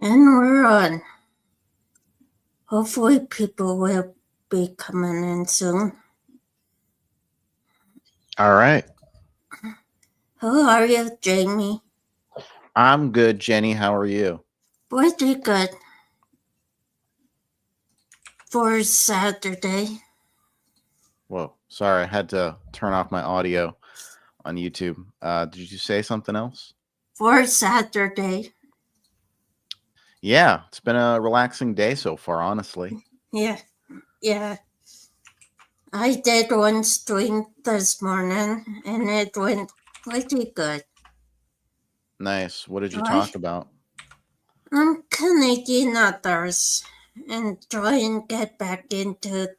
And we're on. Hopefully people will be coming in soon. All right. Who are you, Jamie? I'm good, Jenny. How are you? Pretty good. For Saturday. Whoa. Sorry, I had to turn off my audio on YouTube. Did you say something else? For Saturday. Yeah, it's been a relaxing day so far, honestly. Yeah. I did one stream this morning and it went pretty good. Nice. What did you Right? talk about? Canadian authors and try and get back into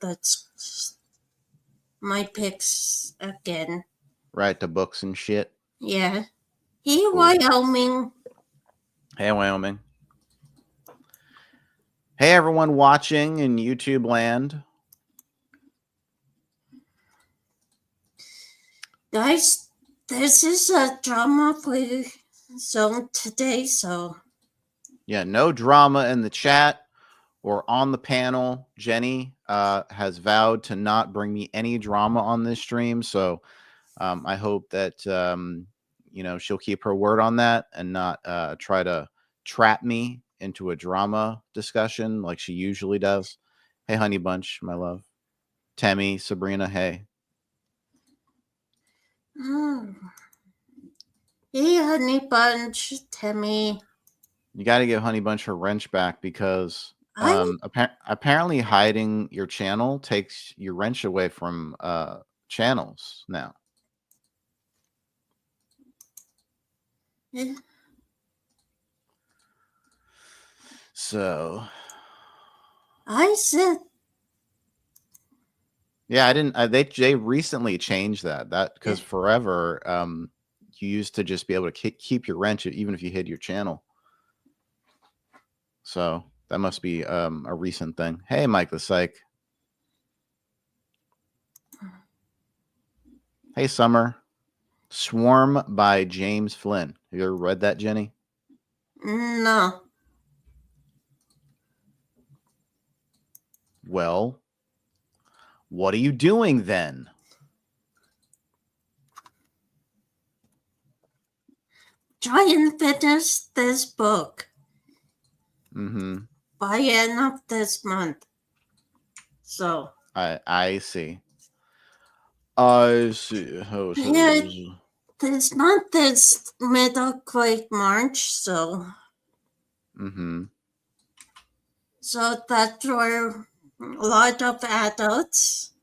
my picks again. Right, the books and shit. Yeah. Hey, Cool. Wyoming. Hey, Wyoming. Hey, everyone watching in YouTube land. Guys, this is a drama-free zone today, so... Yeah, no drama in the chat or on the panel. Jenny has vowed to not bring me any drama on this stream, so I hope that she'll keep her word on that and not try to trap me into a drama discussion like she usually does. Hey, Honey Bunch, my love. Tammy, Sabrina, hey. Hey, Honey Bunch, Tammy. You got to give Honey Bunch her wrench back because apparently hiding your channel takes your wrench away from channels now. Yeah. So I said... Yeah, I didn't. They recently changed that because forever you used to just be able to keep your wrench even if you hid your channel. So that must be a recent thing. Hey, Mike the Psych. Hey, Summer. Swarm by James Flynn. Have you ever read that, Jenny? No. Well, what are you doing then? Try and finish this book. By end of this month. So. I see. I see. Yeah, this month is middle grade March, so. So that's where a lot of adults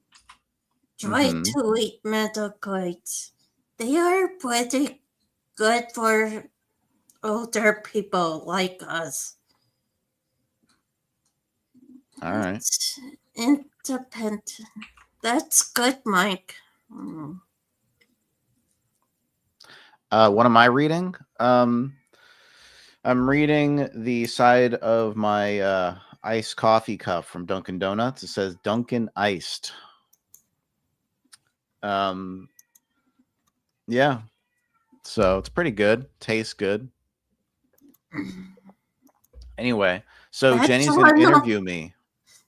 try to read middle grades. They are pretty good for older people like us. All right. It's independent. That's good, Mike. What am I reading? I'm reading the side of my iced coffee cup from Dunkin' Donuts. It says Dunkin' Iced. Yeah. So it's pretty good. Tastes good. Anyway, so Jenny's going to interview me.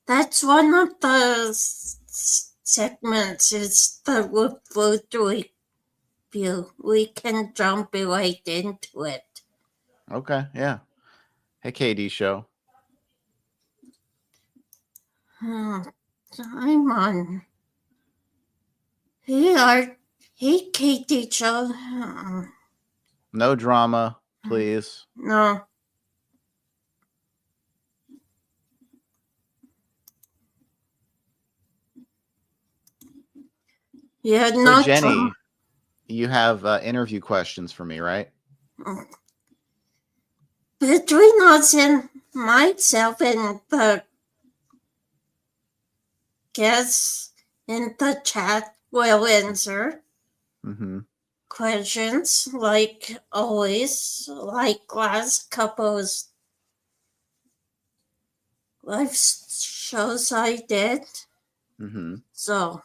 That's one of the segments. It's the food review. We can jump right into it. Okay, yeah. Hey, KD Show. I'm on. Hey, KD Show. No drama, please. No. Yeah, so no Jenny, drama. You have interview questions for me, right? Between us and myself and the guests in the chat will answer questions like always, like last couple's live shows I did. So.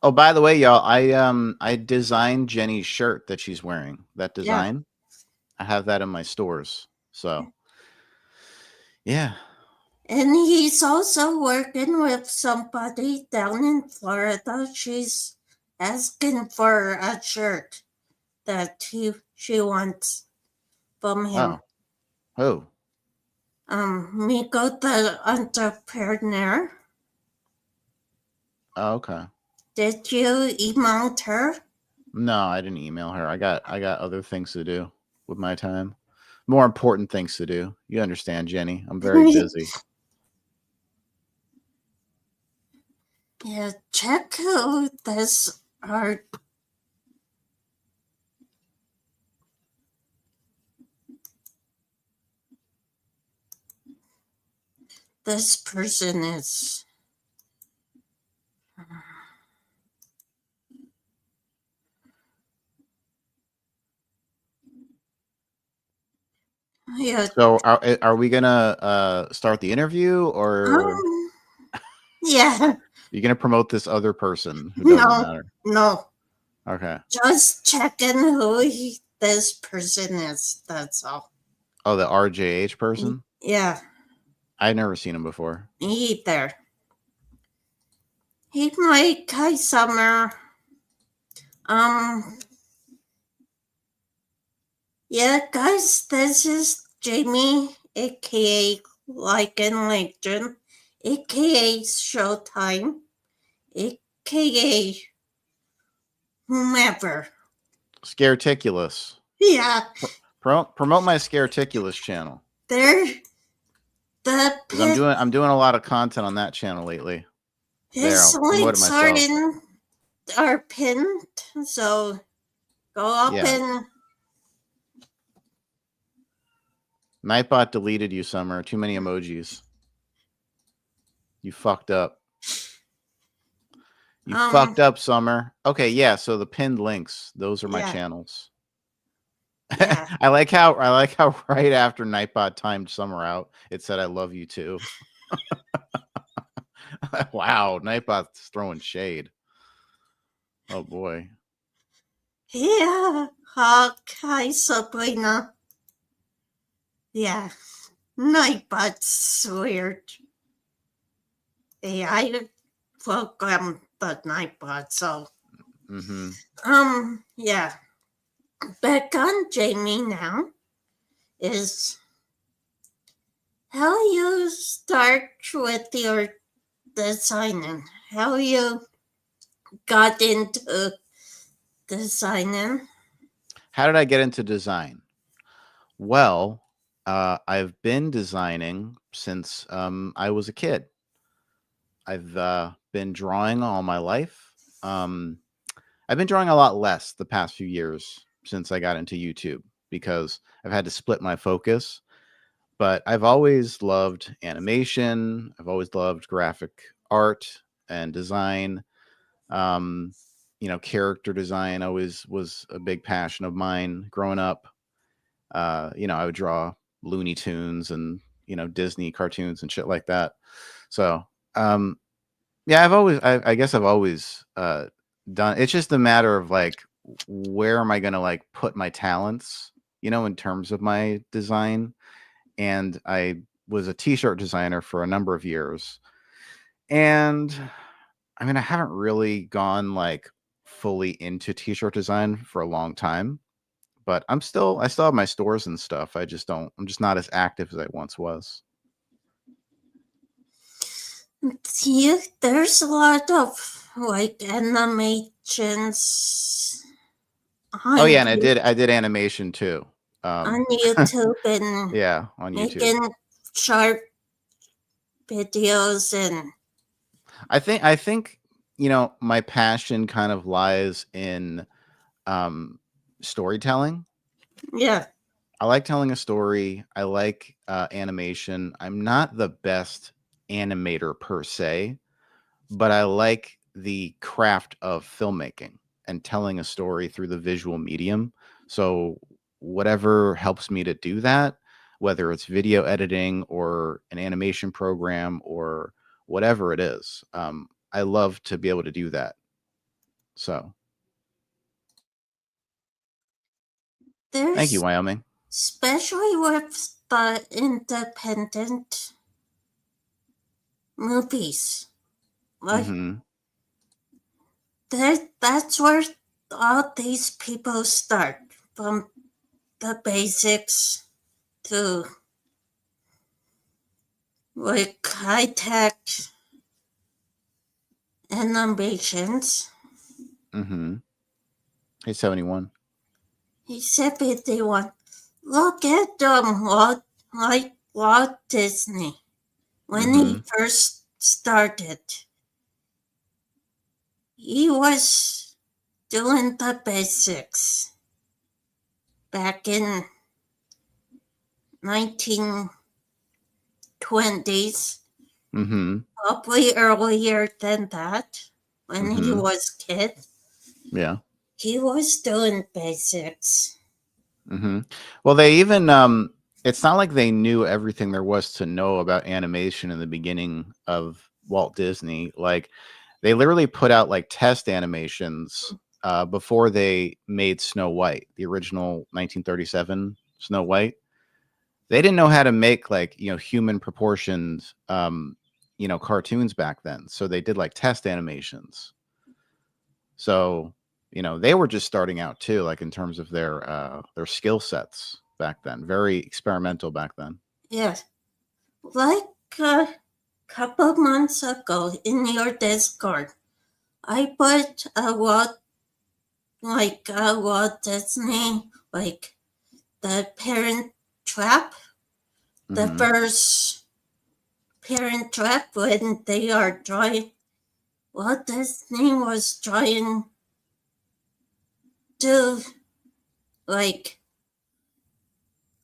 Oh, by the way, y'all, I designed Jenny's shirt that she's wearing. That design, I have that in my stores. So Yeah. And he's also working with somebody down in Florida. She's asking for a shirt that she wants from him. Oh. Miko the entrepreneur. Oh, okay. Did you email her? No, I didn't email her. I got other things to do with my time. More important things to do. You understand, Jenny. I'm very busy. Yeah, check who this art. This person is. Yeah. So are we gonna start the interview, or Yeah. you're gonna promote this other person who doesn't matter? No. Okay. Just checking who this person is. That's all. Oh, the RJH person? Yeah. I've never seen him before. Me either. He might Kai Summer. Um. Yeah, guys. This is Jamie, aka Lycan Legend, aka Showtime, aka whomever. Scareticulous. Yeah. Promote my Scareticulous channel. They're the Because I'm doing a lot of content on that channel lately. his I'll promote it links are myself. are pinned, so go up and Nightbot deleted you, Summer. Too many emojis. You fucked up. You fucked up, Summer. Okay, yeah. So the pinned links, those are my channels. Yeah. I like how right after Nightbot timed Summer out, it said "I love you too." Wow, Nightbot's throwing shade. Oh boy. Yeah. Hi, Sabrina. Yeah. Nightbot's weird. Yeah, I programmed the Nightbot, so. Yeah. Back on Jamie now is how you start with your designing. How you got into designing. How did I get into design? Well, I've been designing since I was a kid. I've been drawing all my life. I've been drawing a lot less the past few years since I got into YouTube because I've had to split my focus. But I've always loved animation. I've always loved graphic art and design. Character design always was a big passion of mine growing up. I would draw Looney Tunes and, Disney cartoons and shit like that. So, yeah, I guess I've always done. It's just a matter of like, where am I going to like put my talents, in terms of my design. And I was a t-shirt designer for a number of years. And I mean, I haven't really gone like fully into t-shirt design for a long time, but I still have my stores and stuff. I'm just not as active as I once was. Yeah, there's a lot of like animations. Oh yeah, and I did animation too. On YouTube and yeah, on YouTube. Making short videos and I think my passion kind of lies in storytelling. Yeah. I like telling a story. I like animation. I'm not the best animator per se, but I like the craft of filmmaking and telling a story through the visual medium. So whatever helps me to do that, whether it's video editing or an animation program or whatever it is, I love to be able to do that. So thank you, Wyoming. Especially with the independent movies. Like Mm-hmm. that's where all these people start, from the basics to like high tech animations. Mm-hmm. Hey, 71. He's 71. Look at like Walt Disney when Mm-hmm. he first started. He was doing the basics back in 1920s, Mm-hmm. probably earlier than that. When he Mm-hmm. was kid, Yeah. he was doing basics. Mm-hmm. Well, they even it's not like they knew everything there was to know about animation in the beginning of Walt Disney. Like they literally put out like test animations before they made Snow White, the original 1937 Snow White. They didn't know how to make like, human proportioned cartoons back then. So they did like test animations. So, they were just starting out too, like in terms of their skill sets back then. Very experimental back then. Yes, like a couple months ago in your Discord, I put a Walt Disney, like the Parent Trap, the Mm-hmm. first Parent Trap when they are trying. Walt Disney was trying to like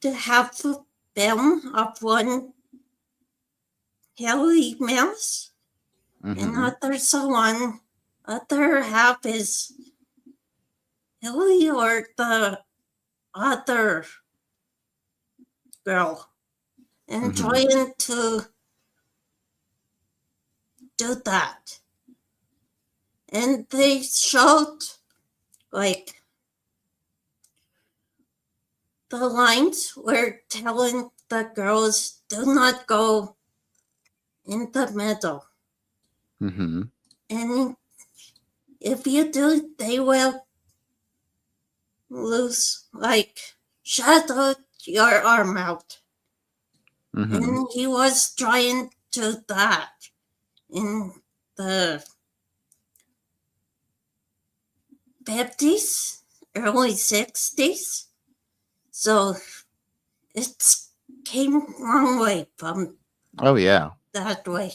to have a film of one hairy mouse, and Mm-hmm. other half is Hilly or the other girl, and Mm-hmm. trying to do that. And they showed like the lines were telling the girls do not go in the middle. Mm-hmm. And if you do, they will lose, like, shut out your arm out. Mm-hmm. And he was trying to that in the 50s, early 60s. So it's came long way from Oh yeah. that way.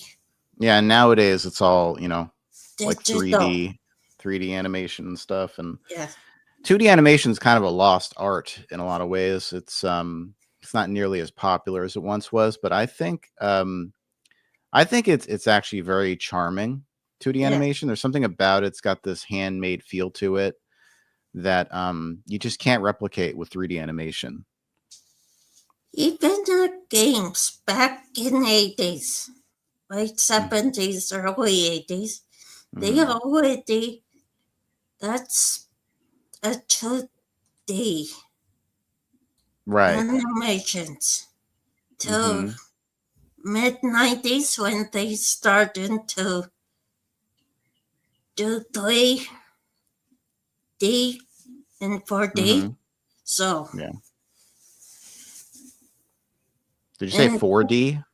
Yeah. And nowadays it's all, like Digital. 3D animation and stuff. And Yeah. 2D animation is kind of a lost art in a lot of ways. It's not nearly as popular as it once was, but I think it's actually very charming. 2D Yeah. animation. There's something about it. It's got this handmade feel to it that you just can't replicate with 3D animation. Even the games back in 80s, late 70s, early 80s, they Mm-hmm. already, that's a 2D Right. animations. To Mm-hmm. mid 90s when they started to do 3D and 4D. Mm-hmm. So, Yeah. Did you say and 4D?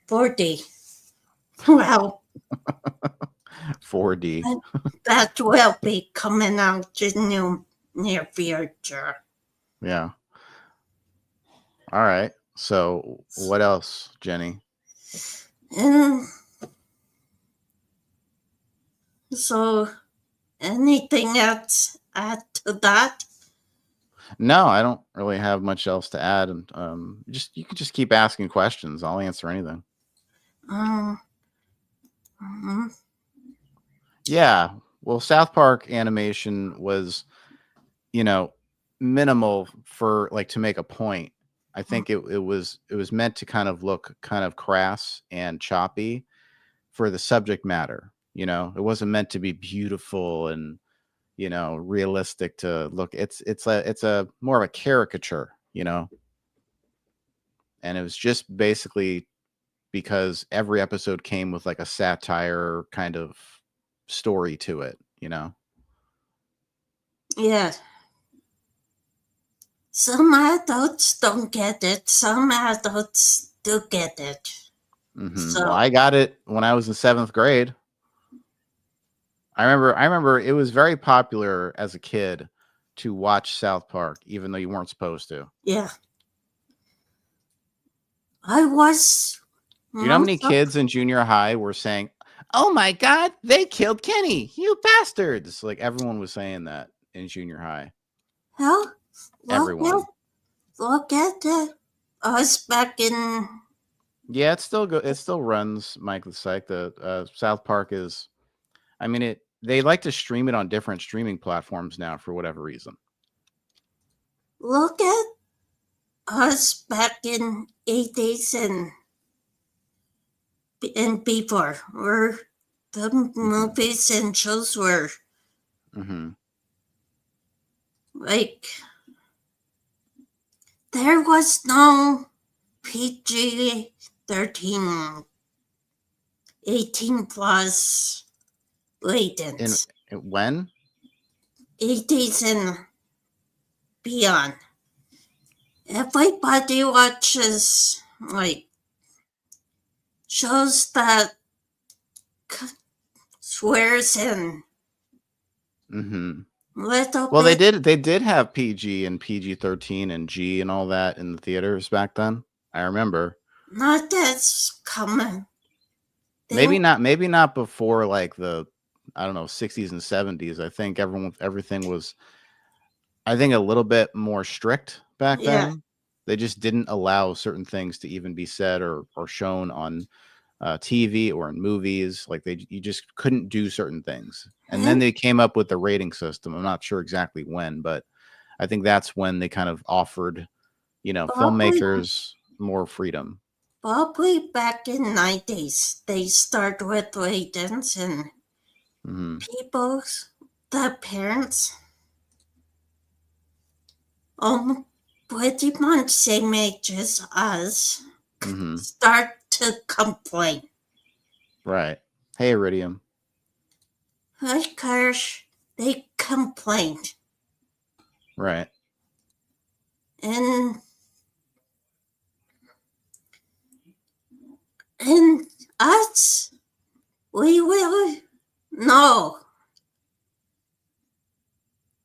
4D. Well, 4D. that will be coming out in the near future. Yeah. All right. So what else, Jenny? And so, anything else add to that? No, I don't really have much else to add. And just you can just keep asking questions. I'll answer anything. Um, mhm. Yeah. Well, South Park animation was, you know, minimal for like to make a point. I think it was meant to kind of look kind of crass and choppy for the subject matter. It wasn't meant to be beautiful and realistic to look. It's a more of a caricature. and it was just basically because every episode came with like a satire kind of story to it, you know? Yeah. Some adults don't get it. Some adults do get it. Mm-hmm. Well, So, I got it when I was in 7th grade. I remember it was very popular as a kid to watch South Park, even though you weren't supposed to. yeah. I was Do you know how most many of, kids in junior high were saying, "Oh my God, they killed Kenny, you bastards!" Like everyone was saying that in junior high. hell, Everyone. look at us back in, Yeah, it still it still runs. Mike the Psych. The South Park is. I mean, it. They like to stream it on different streaming platforms now for whatever reason. look at us back in 80s and before, where the Mm-hmm. movies and shows were Mm-hmm. like, there was no PG 13, 18 plus In latent, when? 80s and beyond. Everybody watches like shows that swears and Mm-hmm. little Well, they bit, did. They did have PG and PG-13 and G and all that in the theaters back then. I remember. not as common. They Maybe not before like the I don't know 60s and 70s. I think everything was I think a little bit more strict back yeah, then. They just didn't allow certain things to even be said or shown on TV or in movies. Like you just couldn't do certain things. And then and they came up with the rating system. I'm not sure exactly when, but I think that's when they kind of offered, probably filmmakers more freedom. probably back in 90s they start with latents and Hmm. people's the parents pretty much same age as us Hmm. start to complain. Right. Hey, Iridium. Of course, they complained. Right. And and us, we will know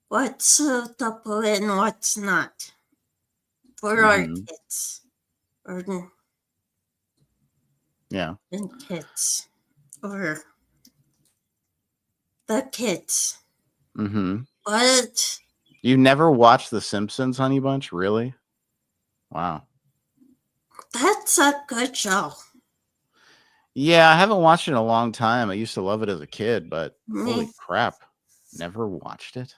what's suitable and what's not for our Hmm. kids or Yeah. and kids or the kids. Hmm. But You never watched The Simpsons, Honey Bunch? Really? Wow. that's a good show. Yeah, I haven't watched it in a long time. I used to love it as a kid, but holy Me, crap. Never watched it.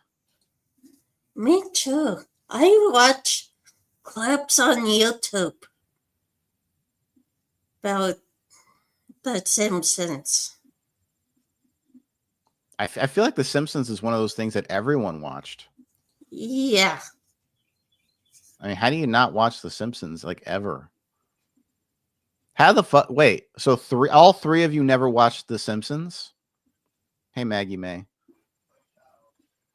me too. I watch clips on YouTube about the Simpsons. I feel like The Simpsons is one of those things that everyone watched. Yeah, I mean, how do you not watch The Simpsons like ever? How the fuck? Wait, so all three of you never watched The Simpsons? Hey, Maggie May.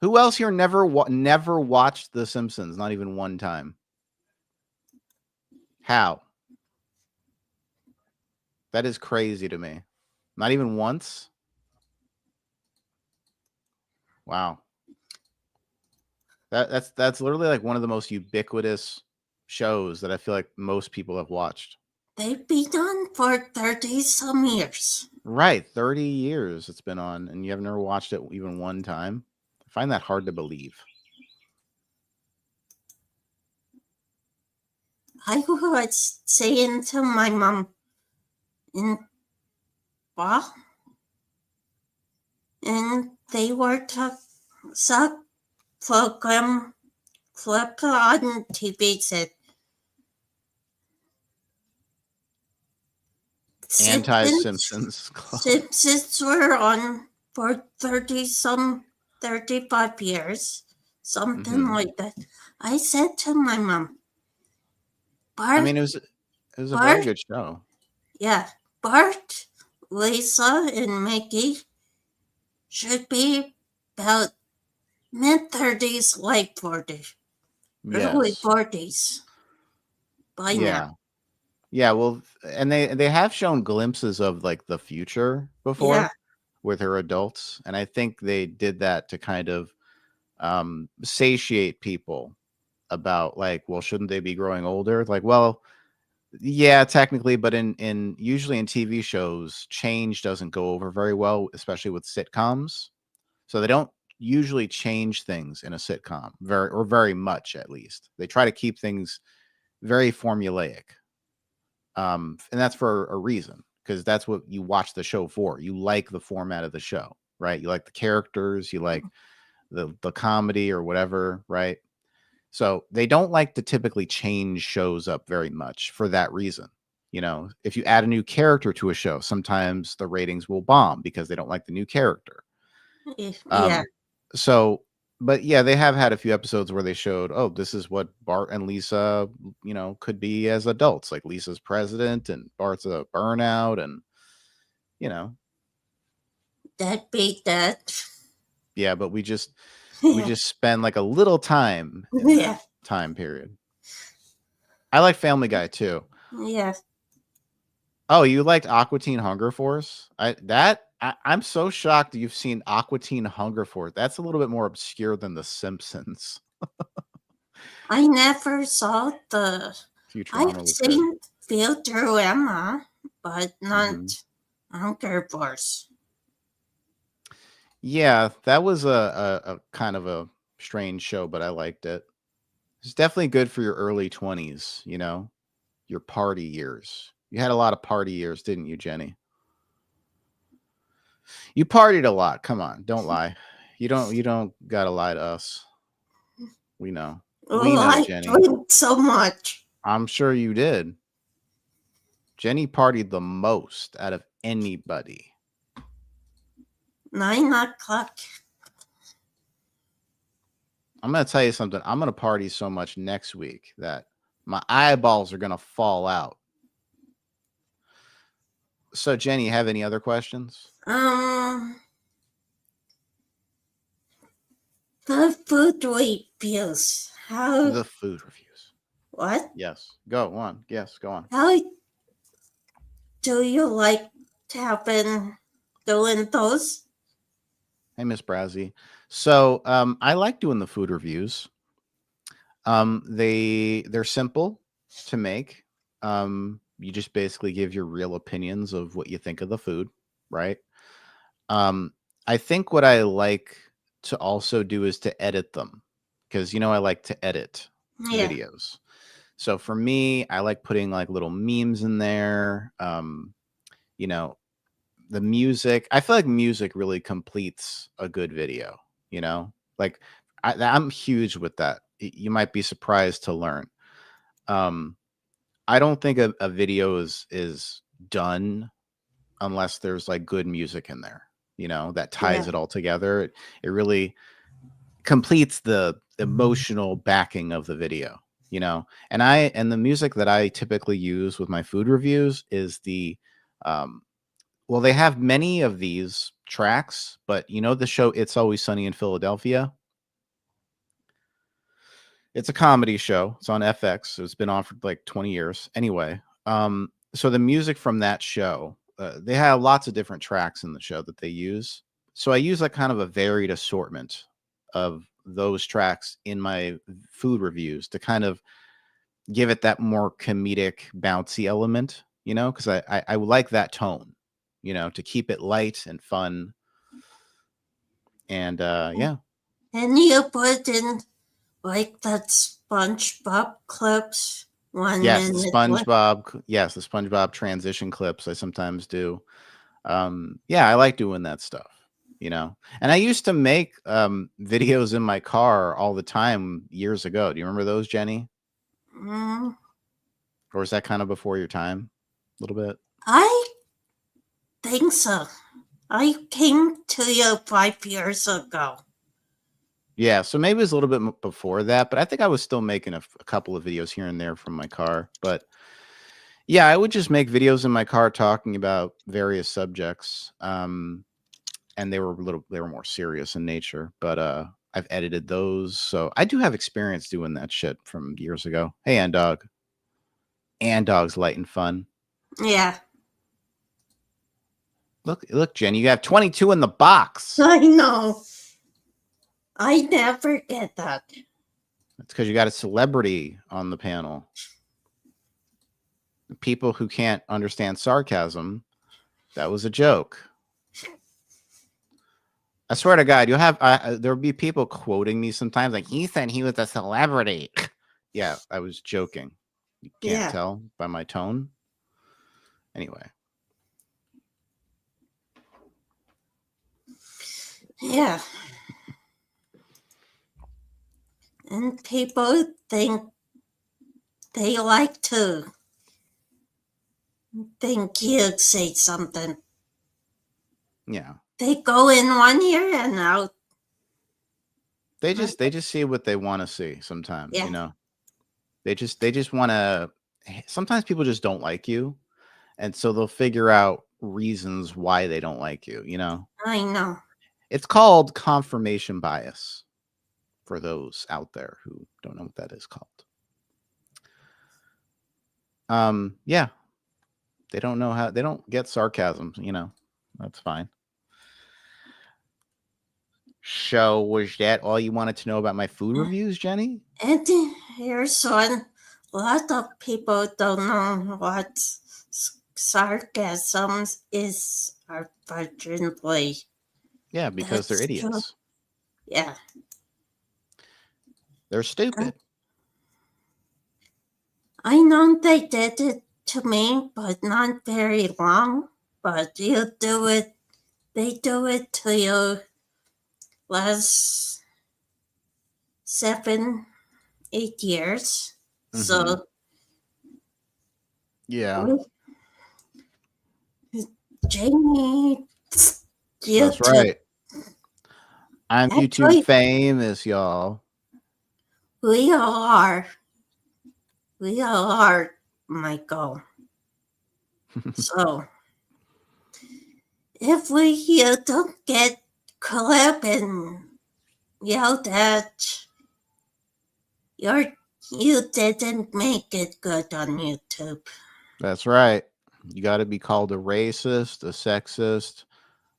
Who else here never watched The Simpsons? Not even one time. How? That is crazy to me. Not even once. Wow. That's literally like one of the most ubiquitous shows that I feel like most people have watched. they've been on for 30 some years. Right, 30 years it's been on, and you have never watched it even one time. I find that hard to believe. I was saying to my mom in well, and they were to suck program clip on TV said Simpsons Anti-Simpsons Club. Simpsons were on for 35 years, something Hmm. like that. I said to my mom, I Bart, mean, it was. It was a very Bart, good show. yeah, Bart, Lisa, and Mickey should be about mid 30s, late 40s, early Yes. 40s by now. Yeah. Yeah, well, and they have shown glimpses of like the future Yeah, before with her adults, and I think they did that to kind of satiate people about like, well, shouldn't they be growing older? Like, well, yeah, technically, but in usually in TV shows, change doesn't go over very well, especially with sitcoms. So they don't usually change things in a sitcom very much, at least. They try to keep things very formulaic. And that's for a reason, because that's what you watch the show for. You like the format of the show, right? You like the characters, you like the comedy or whatever, right? So they don't like to typically change shows up very much for that reason. You know, if you add a new character to a show, sometimes the ratings will bomb because they don't like the new character. yeah, Um, so, but yeah, they have had a few episodes where they showed, oh, this is what Bart and Lisa, you know, could be as adults. Like Lisa's president and Bart's a burnout, and you know, that beat that. yeah. But we Yeah, just spend like a little time in that yeah, time period. I like Family Guy too. yeah. Oh, you liked Aqua Teen Hunger Force? I'm so shocked you've seen Aqua Teen Hunger Force. That's a little bit more obscure than The Simpsons. I never saw the. I've Futurama was good. seen Futurama, but Hmm. not Hunger Force. Yeah, that was a kind of a strange show, but I liked it. It's definitely good for your early 20s, you know, your party years. You had a lot of party years, didn't you, Jenny? You partied a lot. Come on, don't lie. You don't gotta lie to us. We know. We Oh, know, I Jenny. drink so much. I'm sure you did. Jenny partied the most out of anybody. 9 o'clock. I'm gonna tell you something. I'm gonna party so much next week that my eyeballs are gonna fall out. So, Jenny, have any other questions? Um, the food reviews. How? The food reviews. What? Yes. Go on. Yes, go on. How do you like having doing those? Hey, Miss Browsy. So, I like doing the food reviews. They're simple to make. You just basically give your real opinions of what you think of the food, right? Um, I think what I like to also do is to edit them, because I like to edit Yeah, videos. So for me, I like putting like little memes in there. You know, the music. I feel like music really completes a good video. Like I'm huge with that. You might be surprised to learn. Um, I don't think a video is done unless there's like good music in there. That yeah, ties it all together. It really completes the emotional backing of the video. And the music that I typically use with my food reviews is um, well, they have many of these tracks, but the show It's Always Sunny in Philadelphia. It's a comedy show. It's on FX. So it's been on for like 20 years. Anyway, so the music from that show, they have lots of different tracks in the show that they use. So I use like kind of a varied assortment of those tracks in my food reviews to kind of give it that more comedic, bouncy element, because I like that tone, to keep it light and fun. And yeah. and you put in like that SpongeBob clips one Yes, the minute. SpongeBob transition clips I sometimes do. Yeah, I like doing that stuff, And I used to make videos in my car all the time years ago. Do you remember those, Jenny? Mm, Or is that kind of before your time? A little bit. I think so. I came to you 5 years ago. Yeah, so maybe it was a little bit before that, but I think I was still making a couple of videos here and there from my car. But Yeah, I would just make videos in my car talking about various subjects. And they were more serious in nature, but I've edited those. So I do have experience doing that shit from years ago. Hey, and dog's light and fun. Yeah, Look, Jenny, you have 22 in the box. I know. I never get that. It's because you got a celebrity on the panel. People who can't understand sarcasm, that was a joke. I swear to God, you'll have there'll be people quoting me sometimes, like he said he was a celebrity. Yeah, I was joking. You can't Yeah, tell by my tone. Anyway, yeah. And people think they like to think you say something. yeah, They go in one ear and out. they just see what they want to see. Sometimes, Yeah, they just want to. Sometimes people just don't like you, and so they'll figure out reasons why they don't like you. I know. It's called confirmation bias. For those out there who don't know what that is called. Yeah, they don't know how, they don't get sarcasm, that's fine. So was that all you wanted to know about my food reviews, Jenny? And here's one. A lot of people don't know what sarcasm is, unfortunately. Yeah, because they're That's true. idiots. Yeah. They're stupid. I know they did it to me, but not very long. But you do it, they do it to you last 7, 8 years. Mm-hmm. So Yeah, Jamie, that's YouTube. right. I'm YouTube Actually, famous, y'all. we all are. We all are, Michael. So if you don't get clip and yelled at, you're you didn't make it good on YouTube. That's right. You got to be called a racist, a sexist,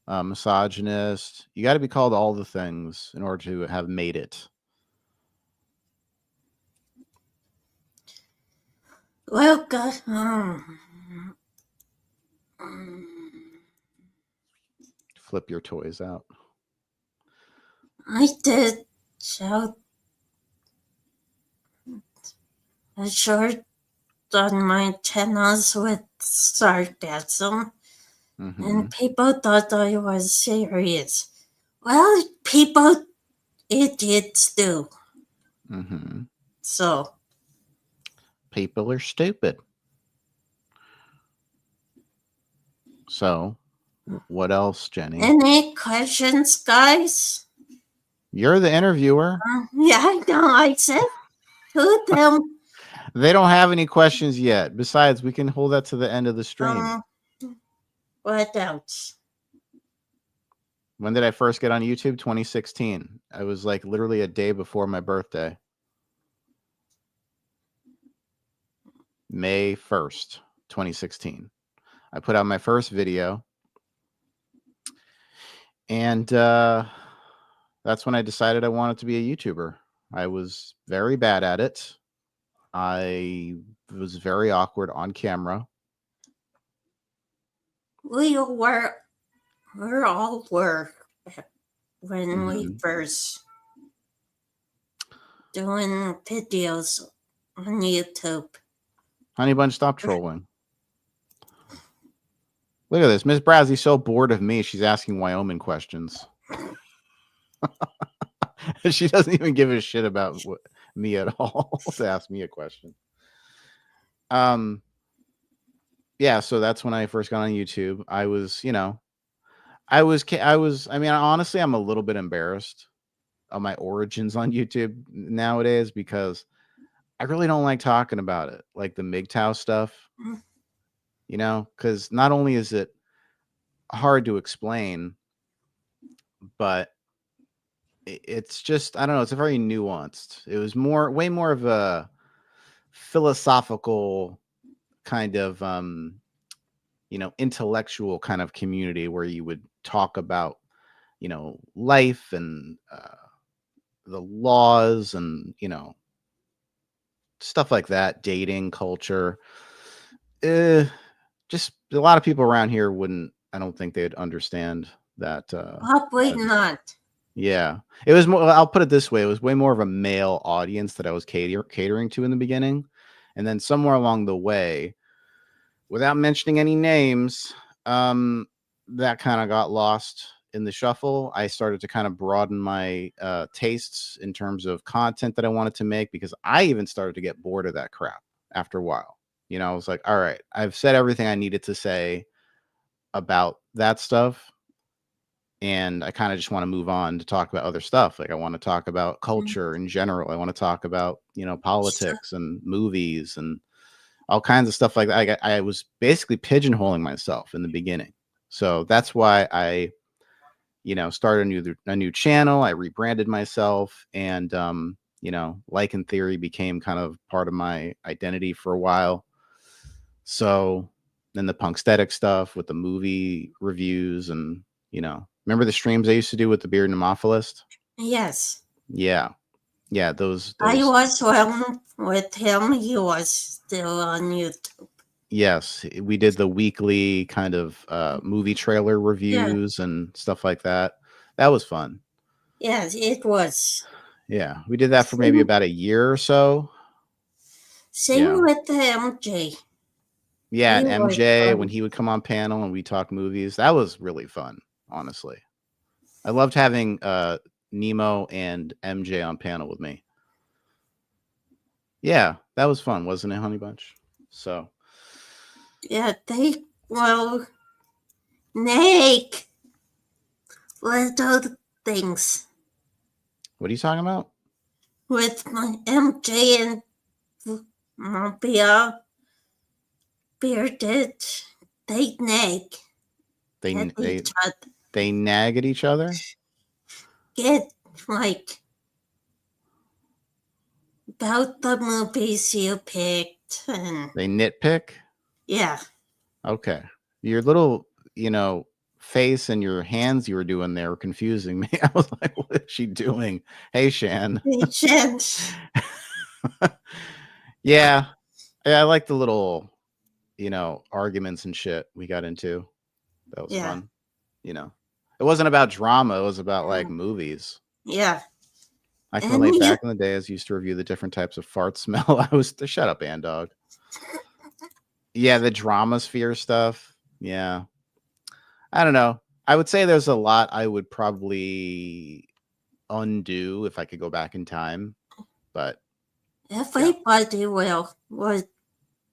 a misogynist. You got to be called all the things in order to have made it. Well, God, Flip your toys out. I did shout a short on my channels with sarcasm, Mm-hmm. and people thought I was serious. Well, people, idiots do. Mm-hmm. So, People are stupid. So, what else, Jenny? any questions, guys? You're the interviewer. Yeah, I know. I said to them, They don't have any questions yet. Besides, we can hold that to the end of the stream. What else? When did I first get on YouTube? 2016. I was like literally a day before my birthday. May 1st, 2016. I put out my first video. And that's when I decided I wanted to be a YouTuber. I was very bad at it. I was very awkward on camera. We all were when we first doing videos on YouTube. Honey Bunch, stop trolling. Look at this. Miss Brazy's so bored of me, she's asking Wyoming questions. She doesn't even give a shit about me at all to ask me a question. Yeah, so that's when I first got on YouTube. I was, I mean, honestly, I'm a little bit embarrassed of my origins on YouTube nowadays because I really don't like talking about it, like the MGTOW stuff. because not only is it hard to explain, but it's just, I don't know, it's a very nuanced. It was way more of a philosophical kind of intellectual kind of community where you would talk about life and the laws and stuff like that, dating culture. Just a lot of people around here wouldn't, I don't think they'd understand that Probably kind of, not. yeah, it was more, I'll put it this way, it was way more of a male audience that I was catering to in the beginning, and then somewhere along the way, without mentioning any names, that kind of got lost in the shuffle. I started to kind of broaden my tastes in terms of content that I wanted to make, because I even started to get bored of that crap after a while. I was like, all right, I've said everything I needed to say about that stuff. And I kind of just want to move on to talk about other stuff. Like I want to talk about culture in general. I want to talk about, politics and movies and all kinds of stuff like that. I was basically pigeonholing myself in the beginning. So that's why I, started a new channel. I rebranded myself, and, Lycan Theory became kind of part of my identity for a while. So then the Punksthetic stuff with the movie reviews and, remember the streams I used to do with the Beard and Homophilist? Yes. Yeah. Yeah. Those. I was one with him. He was still on YouTube. Yes, we did the weekly kind of movie trailer reviews and stuff like that. That was fun. Yes, it was. Yeah, we did that for maybe about a year or so. Same with MJ. Yeah, and MJ, when he would come on panel and we talk movies, that was really fun, honestly. I loved having Nemo and MJ on panel with me. Yeah, that was fun, wasn't it, Honey Bunch? So. Yeah, Nick, little things. What are you talking about? With my MJ and Mobile bearded, they nag. They nag at each other? Get like about the movies you picked and they nitpick? Yeah. Okay. Your little, face and your hands you were doing there were confusing me. I was like, what is she doing? Hey, Shan. Hey, Shan. Yeah. I like the little, arguments and shit we got into. That was fun. It wasn't about drama. It was about like movies. Yeah. I can relate. Back in the day, as used to review the different types of fart smell. I was shut up, Andog. Yeah, the drama sphere stuff. Yeah. I don't know. I would say there's a lot I would probably undo if I could go back in time, but everybody would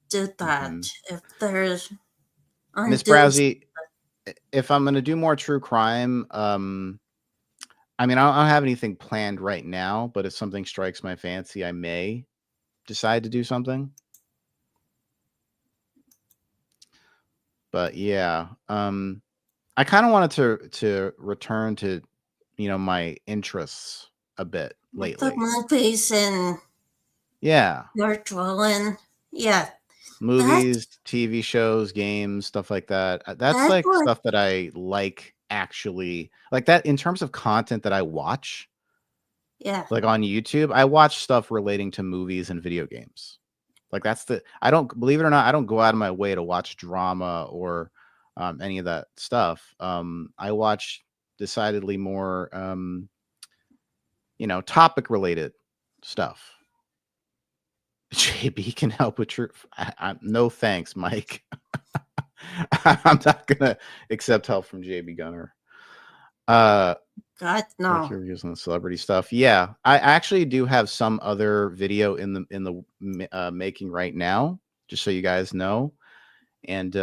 do that if there's Miss Browsy. If I'm gonna do more true crime, I mean, I don't have anything planned right now, but if something strikes my fancy, I may decide to do something. But yeah, I kind of wanted to return to, my interests a bit lately. The movies and virtual and movies, TV shows, games, stuff like that. That's like stuff that I like, actually, like that in terms of content that I watch. Yeah. Like on YouTube, I watch stuff relating to movies and video games. Like I don't, believe it or not, I don't go out of my way to watch drama or any of that stuff. I watch decidedly more, topic related stuff. JB can help with truth. No thanks, Mike. I'm not gonna accept help from JB Gunner. God, no. Reviews on the celebrity stuff. Yeah, I actually do have some other video in the making right now, just so you guys know. And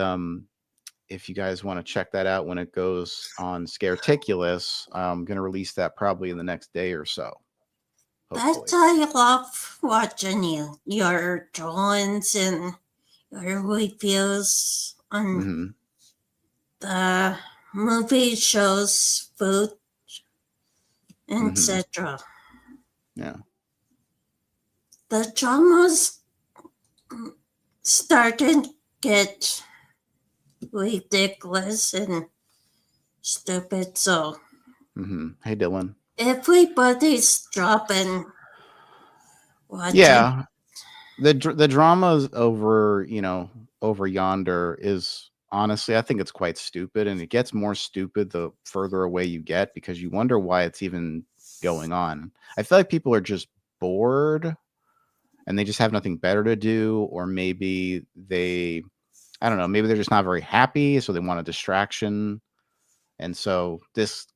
if you guys want to check that out when it goes on Scareticulous, I'm gonna release that probably in the next day or so. That's I love watching your drawings and your reviews. on Mm-hmm. the movie shows, food, Mm-hmm. etc. Yeah. The dramas started to get ridiculous and stupid, so Mm-hmm. Hey, Dylan. everybody's dropping watching. Yeah. The dramas over, over yonder is honestly, I think it's quite stupid, and it gets more stupid the further away you get because you wonder why it's even going on. I feel like people are just bored and they just have nothing better to do, or maybe I don't know, maybe they're just not very happy, so they want a distraction. And so this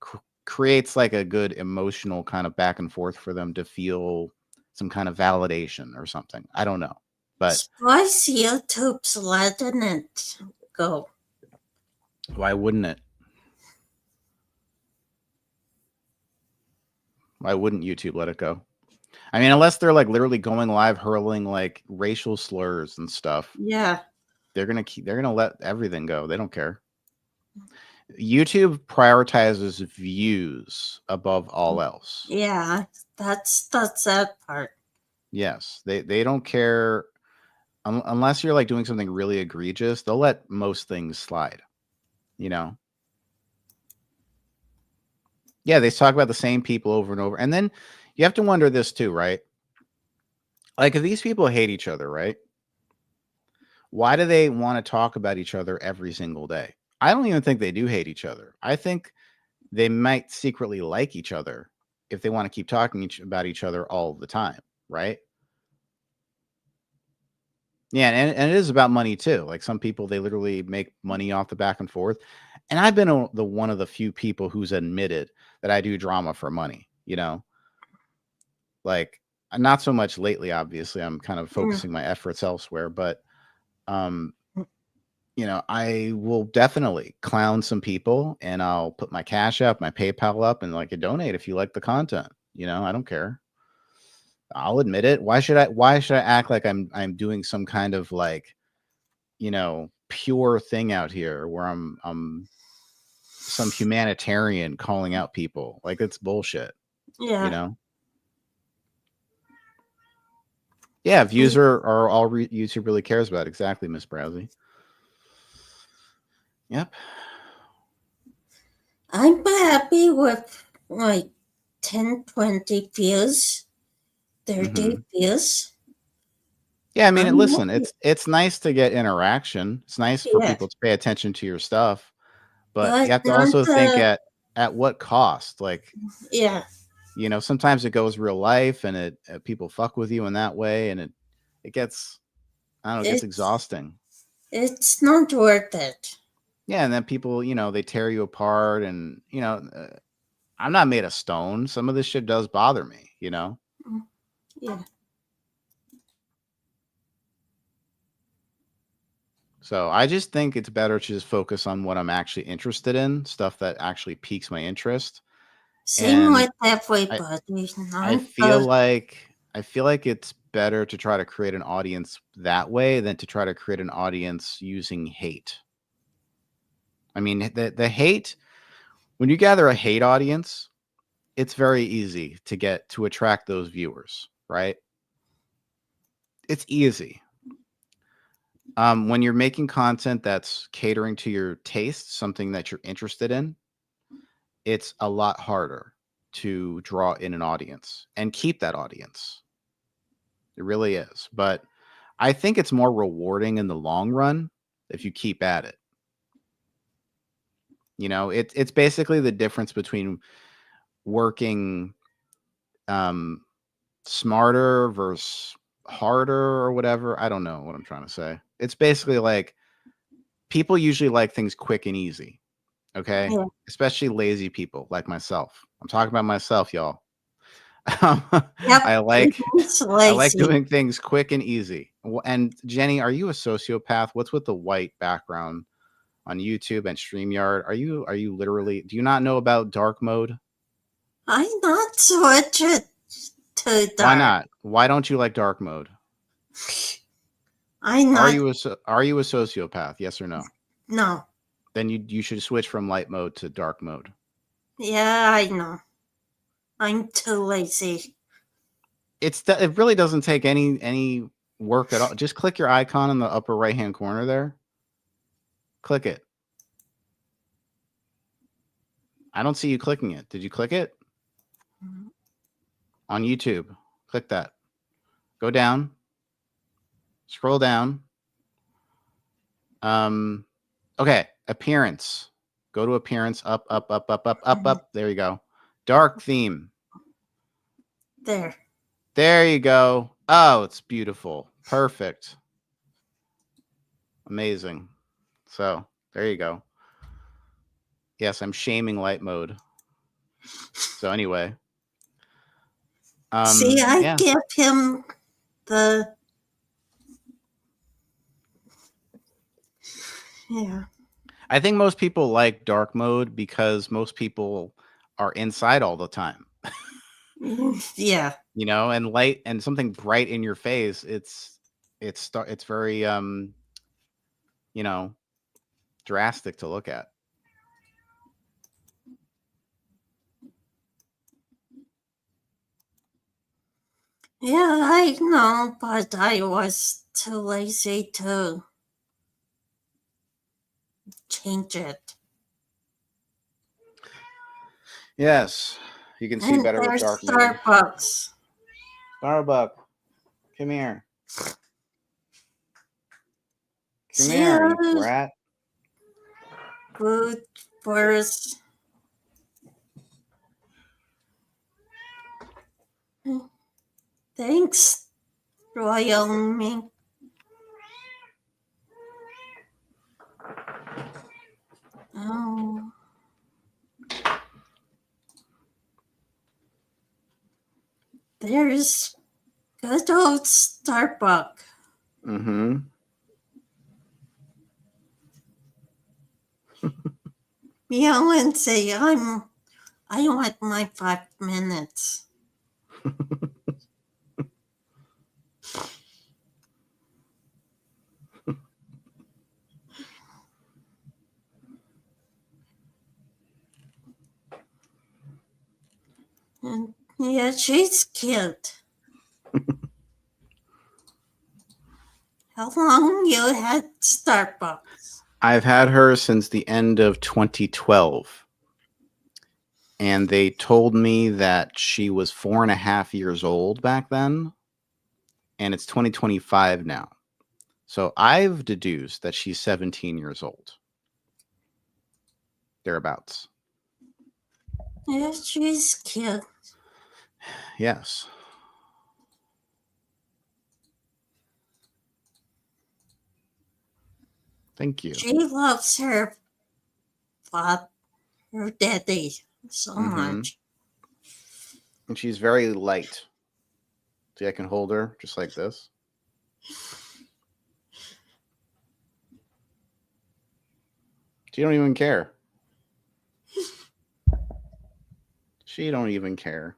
creates like a good emotional kind of back and forth for them to feel some kind of validation or something. I don't know. But Twice YouTube's letting it go. why wouldn't it? Why wouldn't YouTube let it go? I mean, unless they're like literally going live hurling like racial slurs and stuff, Yeah, they're gonna let everything go. They don't care. YouTube prioritizes views above all else. yeah, that's the sad part. Yes, they don't care unless you're like doing something really egregious. They'll let most things slide. You know. Yeah, they talk about the same people over and over, and then you have to wonder this too, right? Like if these people hate each other, right? Why do they want to talk about each other every single day? I don't even think they do hate each other. I think they might secretly like each other if they want to keep talking about each other all the time, right? Yeah, and it is about money too. Like some people, they literally make money off the back and forth. And I've been the one of the few people who's admitted that I do drama for money. Like not so much lately. Obviously, I'm kind of Mm, focusing my efforts elsewhere. But um, I will definitely clown some people, and I'll put my Cash App, my PayPal up, and like donate if you like the content. I don't care. I'll admit it. Why should I act like I'm doing some kind of like, pure thing out here where I'm some humanitarian calling out people? Like it's bullshit, you yeah, know? Yeah, views are all YouTube really cares about. Exactly, Miss Browsy. Yep. I'm happy with like 10, 20 views, 30 Hmm. views. Yeah, I mean, I'm listen, happy. it's nice to get interaction. It's nice for Yeah, people to pay attention to your stuff, but but you have to not also think the, at what cost. Like, yeah, sometimes it goes real life, and it people fuck with you in that way, and it gets, I don't know, it gets it's, exhausting. it's not worth it. Yeah, and then people, they tear you apart, and I'm not made of stone. Some of this shit does bother me. Mm, yeah, So I just think it's better to just focus on what I'm actually interested in, stuff that actually piques my interest. same And with I everybody, I not feel the, like I feel like it's better to try to create an audience that way than to try to create an audience using hate. I mean, the hate, when you gather a hate audience, it's very easy to attract those viewers, right? It's easy. When you're making content that's catering to your taste, something that you're interested in, it's a lot harder to draw in an audience and keep that audience. It really is. But I think it's more rewarding in the long run if you keep at it. It's basically the difference between working um, smarter versus harder or whatever. I don't know what I'm trying to say. It's basically like people usually like things quick and easy. Okay. yeah, Especially lazy people like myself. I'm talking about myself, y'all. yep, I like it's I like lazy. doing things quick and easy. And Jenny, are you a sociopath? What's with the white background on YouTube and StreamYard? Are you literally, do you not know about dark mode? I'm not switch it to Why dark. not? Why don't you like dark mode? I'm Are not, you a sociopath? Yes or no? No. Then you should switch from light mode to dark mode. Yeah, I know. I'm too lazy. It really doesn't take any work at all. Just click your icon in the upper right hand corner there. Click it. I don't see you clicking it. Did you click it? On YouTube. Click that. Go down. Scroll down. Okay, appearance. Go to appearance. Up, up, up, up, up, up, up. There you go. Dark theme. There. There you go. Oh, it's beautiful. Perfect. Amazing. So there you go. Yes, I'm shaming light mode. So anyway. See, I yeah. give him the. Yeah. I think most people like dark mode because most people are inside all the time. Yeah. You know, and light and something bright in your face, it's very you know, drastic to look at. Yeah, I know, but I was too lazy to change it. Yes, you can see And better with there's dark mode. Starbucks. Starbuck, come here. Come See, here, you brat. food first. Thanks, Wyoming. Oh. There's good old Starbucks. Mm-hmm. Meow and say, I want my 5 minutes. And yeah, she's cute. How long you had Starbucks? I've had her since the end of 2012. And they told me that she was 4.5 years old back then. And it's 2025 now. So I've deduced that she's 17 years old. Thereabouts. Yeah, she's cute. Yes. Thank you. She loves her her daddy so much. And she's very light. See, I can hold her just like this. She don't even care. She don't even care.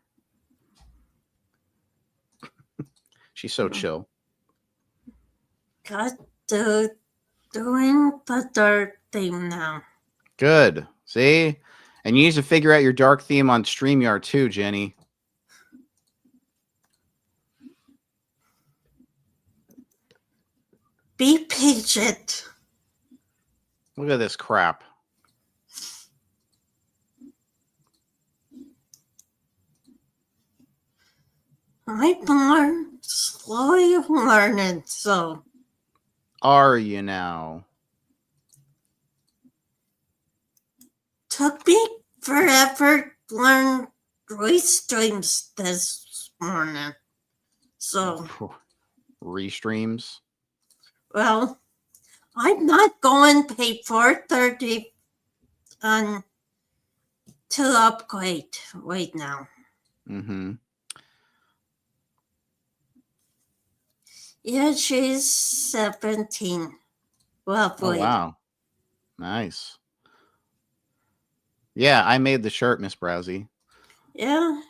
She's so chill. Got to doing the dark theme now. Good. See? And you need to figure out your dark theme on StreamYard too, Jenny. Be patient. Look at this crap. I'm slowly learning, so. Are you now? Took me forever to learn restreams this morning. So, Restreams? well, I'm not going to pay $4.30 to upgrade right now. Mm-hmm. Yeah, she's 17. Roughly. Oh, wow. Nice. Yeah, I made the shirt, Miss Browsy. Yeah.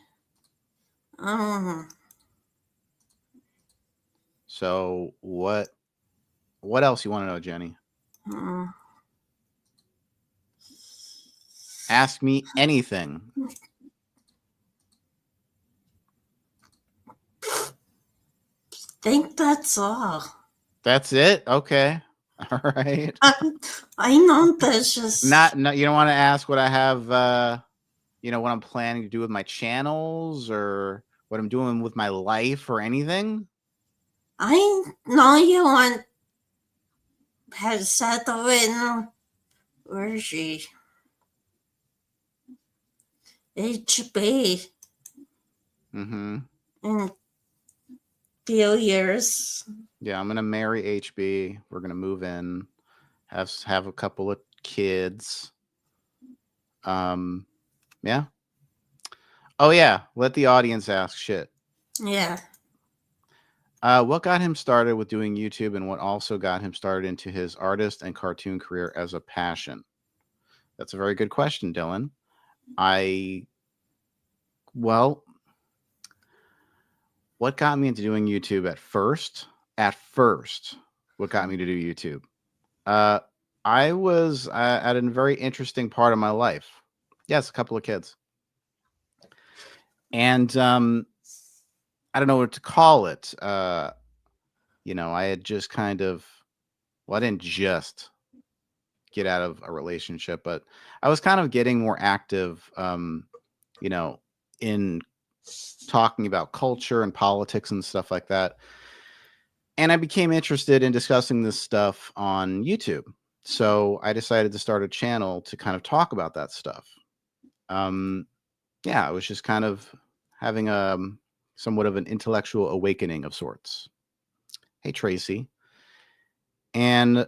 So what else you want to know, Jenny? Ask me anything. Think that's all. That's it? Okay. All right. I know that's just. Not you don't want to ask what I have what I'm planning to do with my channels or what I'm doing with my life or anything? I know you want to settle in. Where is she? HB Mm-hmm. in a few years. Yeah, I'm gonna marry HB. We're gonna move in, have a couple of kids. Yeah. Oh yeah, let the audience ask shit. Yeah. What got him started with doing YouTube, and what also got him started into his artist and cartoon career as a passion? That's a very good question, Dylan. Well, what got me into doing YouTube at first? What got me to do YouTube? Uh, I was at a very interesting part of my life. Yes, a couple of kids, and I don't know what to call it. I had just kind of, well, I didn't just get out of a relationship, but I was kind of getting more active, in talking about culture and politics and stuff like that. And I became interested in discussing this stuff on YouTube. So I decided to start a channel to kind of talk about that stuff. Yeah, I was just kind of having somewhat of an intellectual awakening of sorts. Hey, Tracy. And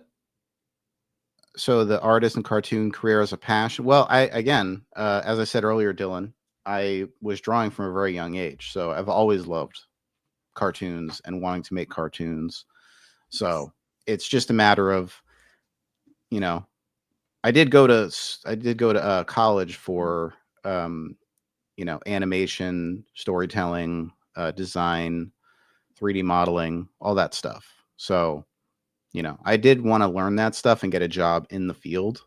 so the artist and cartoon career as a passion. Well, as I said earlier, Dylan, I was drawing from a very young age. So I've always loved cartoons and wanting to make cartoons. So it's just a matter of, you know, I did go to college for animation, storytelling, design, 3D modeling, all that stuff. So, I did want to learn that stuff and get a job in the field.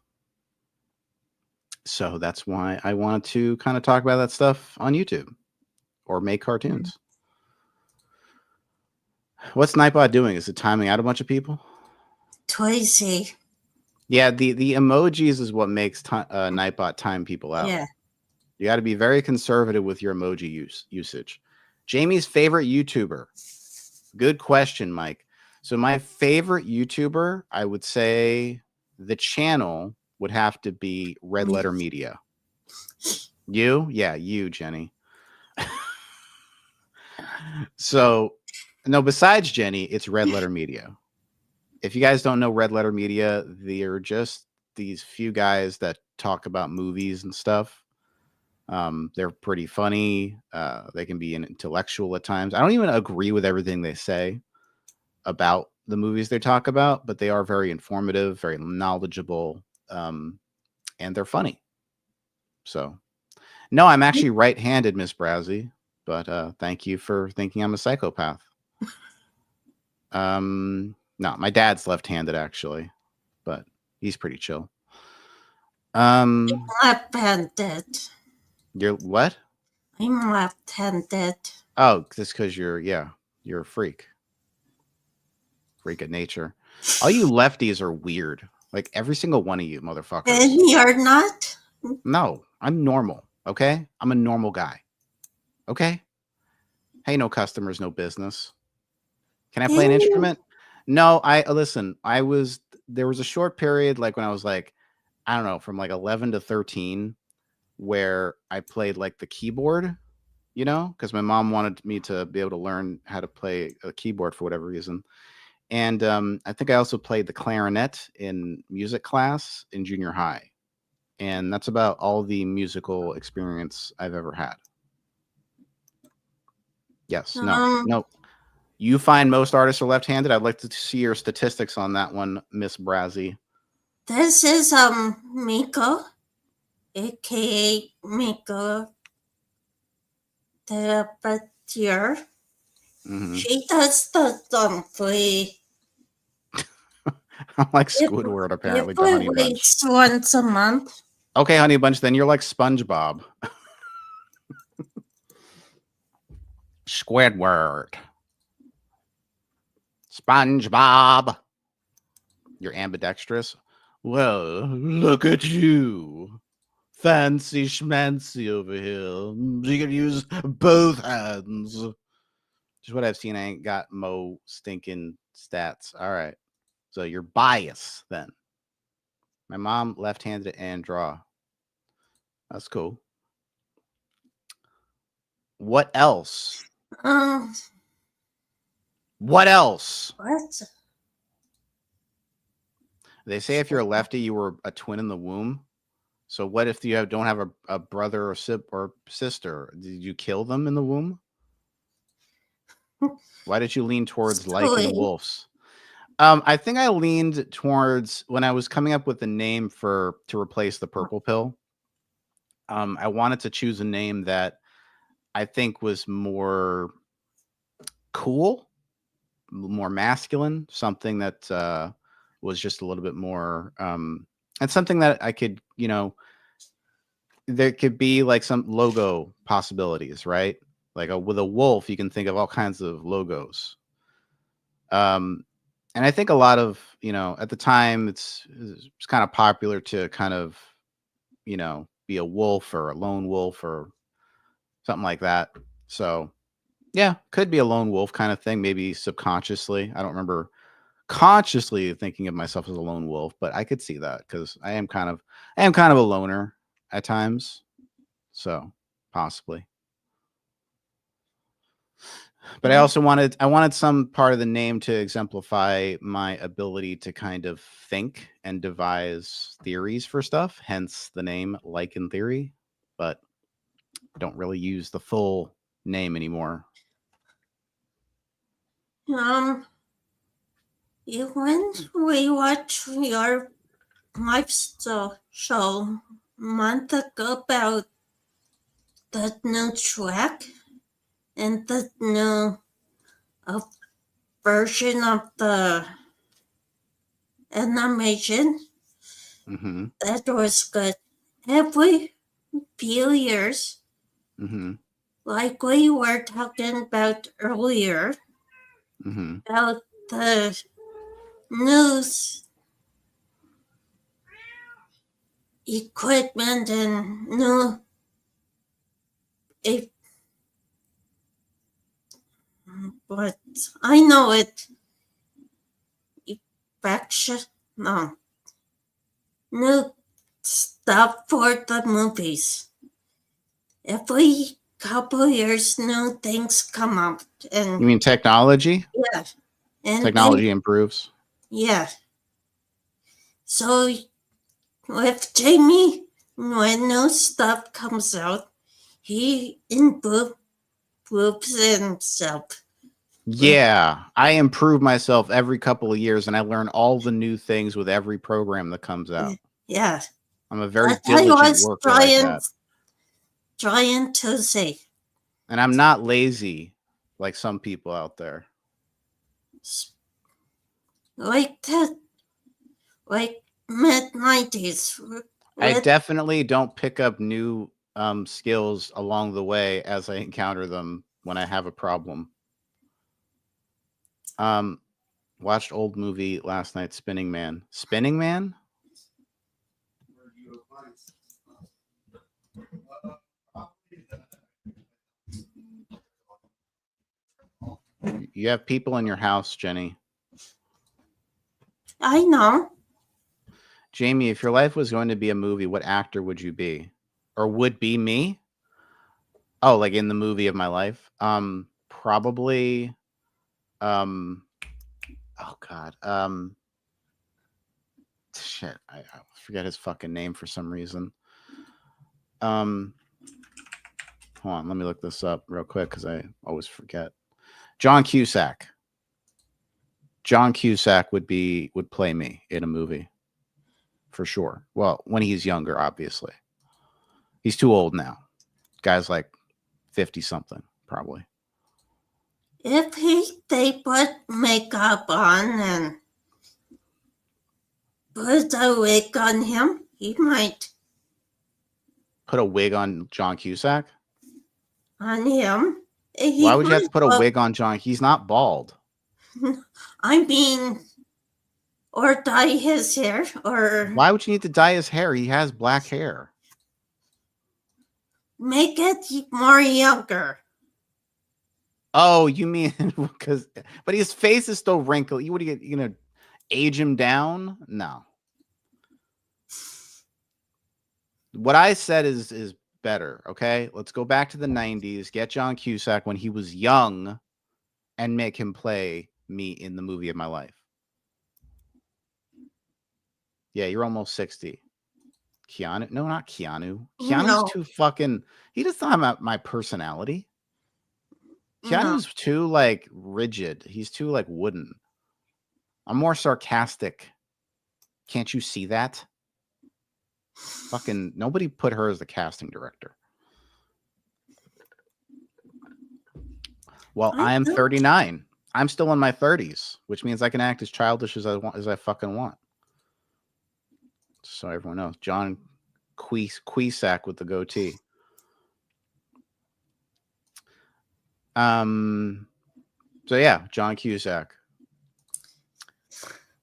So that's why I wanted to kind of talk about that stuff on YouTube or make cartoons. What's Nightbot doing? Is it timing out a bunch of people? Twizy. Yeah, the emojis is what makes Nightbot time people out. Yeah. You got to be very conservative with your emoji usage. Jamie's favorite YouTuber. Good question, Mike. So my favorite YouTuber, I would say the channel would have to be Red Letter Media. You? Yeah, you, Jenny. So, no, besides Jenny, it's Red Letter Media. If you guys don't know Red Letter Media, they're just these few guys that talk about movies and stuff. They're pretty funny. They can be intellectual at times. I don't even agree with everything they say about the movies they talk about, but they are very informative, very knowledgeable, and they're funny. So, no, I'm actually right-handed, Miss Browsy, but thank you for thinking I'm a psychopath. No, my dad's left-handed actually, but he's pretty chill. Left-handed. You're what? I'm left-handed. Oh, just because you're a freak. Freak of nature. All you lefties are weird. Like every single one of you motherfuckers. And you're not? No, I'm normal. Okay? I'm a normal guy. Okay? Hey, no customers, no business. Can I play an instrument? No, listen, there was a short period like when I was like, I don't know, from like 11 to 13 where I played like the keyboard, because my mom wanted me to be able to learn how to play a keyboard for whatever reason. And I think I also played the clarinet in music class in junior high. And that's about all the musical experience I've ever had. Yes. No. You find most artists are left-handed. I'd like to see your statistics on that one, Miss Brazzy. This is Miko, aka Miko the Puppeteer. Mm-hmm. She does the play. I'm like Squidward, apparently, to Honey Bunch. Once a month. Okay, Honey Bunch, then you're like SpongeBob. Squidward. SpongeBob. You're ambidextrous. Well, look at you. Fancy schmancy over here. You can use both hands. Just what I've seen. I ain't got mo stinking stats. All right. So you're biased then. My mom left-handed and draw. That's cool. What else? Um, What else? what? They say if you're a lefty, you were a twin in the womb. So what if you don't have a brother or sister? Did you kill them in the womb? Why did you lean towards Lycan Silly. wolves? I think I leaned towards when I was coming up with a name to replace the purple pill. I wanted to choose a name that I think was more cool, more masculine, something that was just a little bit more, and something that I could, there could be like some logo possibilities, right? Like with a wolf, you can think of all kinds of logos. And I think a lot of, at the time it's kind of popular to kind of, be a wolf or a lone wolf or something like that. So yeah, could be a lone wolf kind of thing, maybe subconsciously. I don't remember consciously thinking of myself as a lone wolf, but I could see that because I am kind of a loner at times. So possibly. But I wanted some part of the name to exemplify my ability to kind of think and devise theories for stuff, hence the name Lycan Theory, but don't really use the full name anymore. When we watched your lifestyle show a month ago about the new track and the new version of the animation, Mm-hmm. that was good. Every few years, like we were talking about earlier, about the news equipment and new if but I know it infection no new stuff for the movies. Every couple years new things come out and You mean technology? yeah. And Technology improves. yeah. So with Jamie, when new stuff comes out, he improves himself. Yeah, I improve myself every couple of years and I learn all the new things with every program that comes out. Yeah. I'm a very That I diligent was worker like that. trying to say. And I'm not lazy like some people out there. Like that, like mid-90s. I definitely don't pick up new skills along the way as I encounter them when I have a problem. Watched old movie last night, Spinning Man. Spinning Man? You have people in your house, Jenny. I know. Jamie, if your life was going to be a movie, what actor would you be? Or would be me? Oh, like in the movie of my life? Probably oh god. Shit, I forget his fucking name for some reason. Hold on, let me look this up real quick because I always forget. John Cusack. John Cusack would play me in a movie for sure. Well, when he's younger, obviously. He's too old now. Guy's like 50 something, probably. If they put makeup on and put a wig on him, he might. Put a wig on John Cusack? On him. Why would you have to put a wig on John? He's not bald. I mean, or dye his hair, or Why would you need to dye his hair? He has black hair. make it more younger. Oh, you mean because? But his face is still wrinkled. You would age him down? No. What I said is better. Okay, let's go back to the 90s. Get John Cusack when he was young, and make him play me in the movie of my life. Yeah, you're almost 60. Keanu? No, not Keanu. Keanu's too fucking. He does not have my personality. Keanu's too like rigid. He's too like wooden. I'm more sarcastic. Can't you see that? Fucking nobody put her as the casting director. Well, I am 39. I'm still in my 30s, which means I can act as childish as I fucking want. So everyone knows. John Cusack with the goatee. So yeah, John Cusack.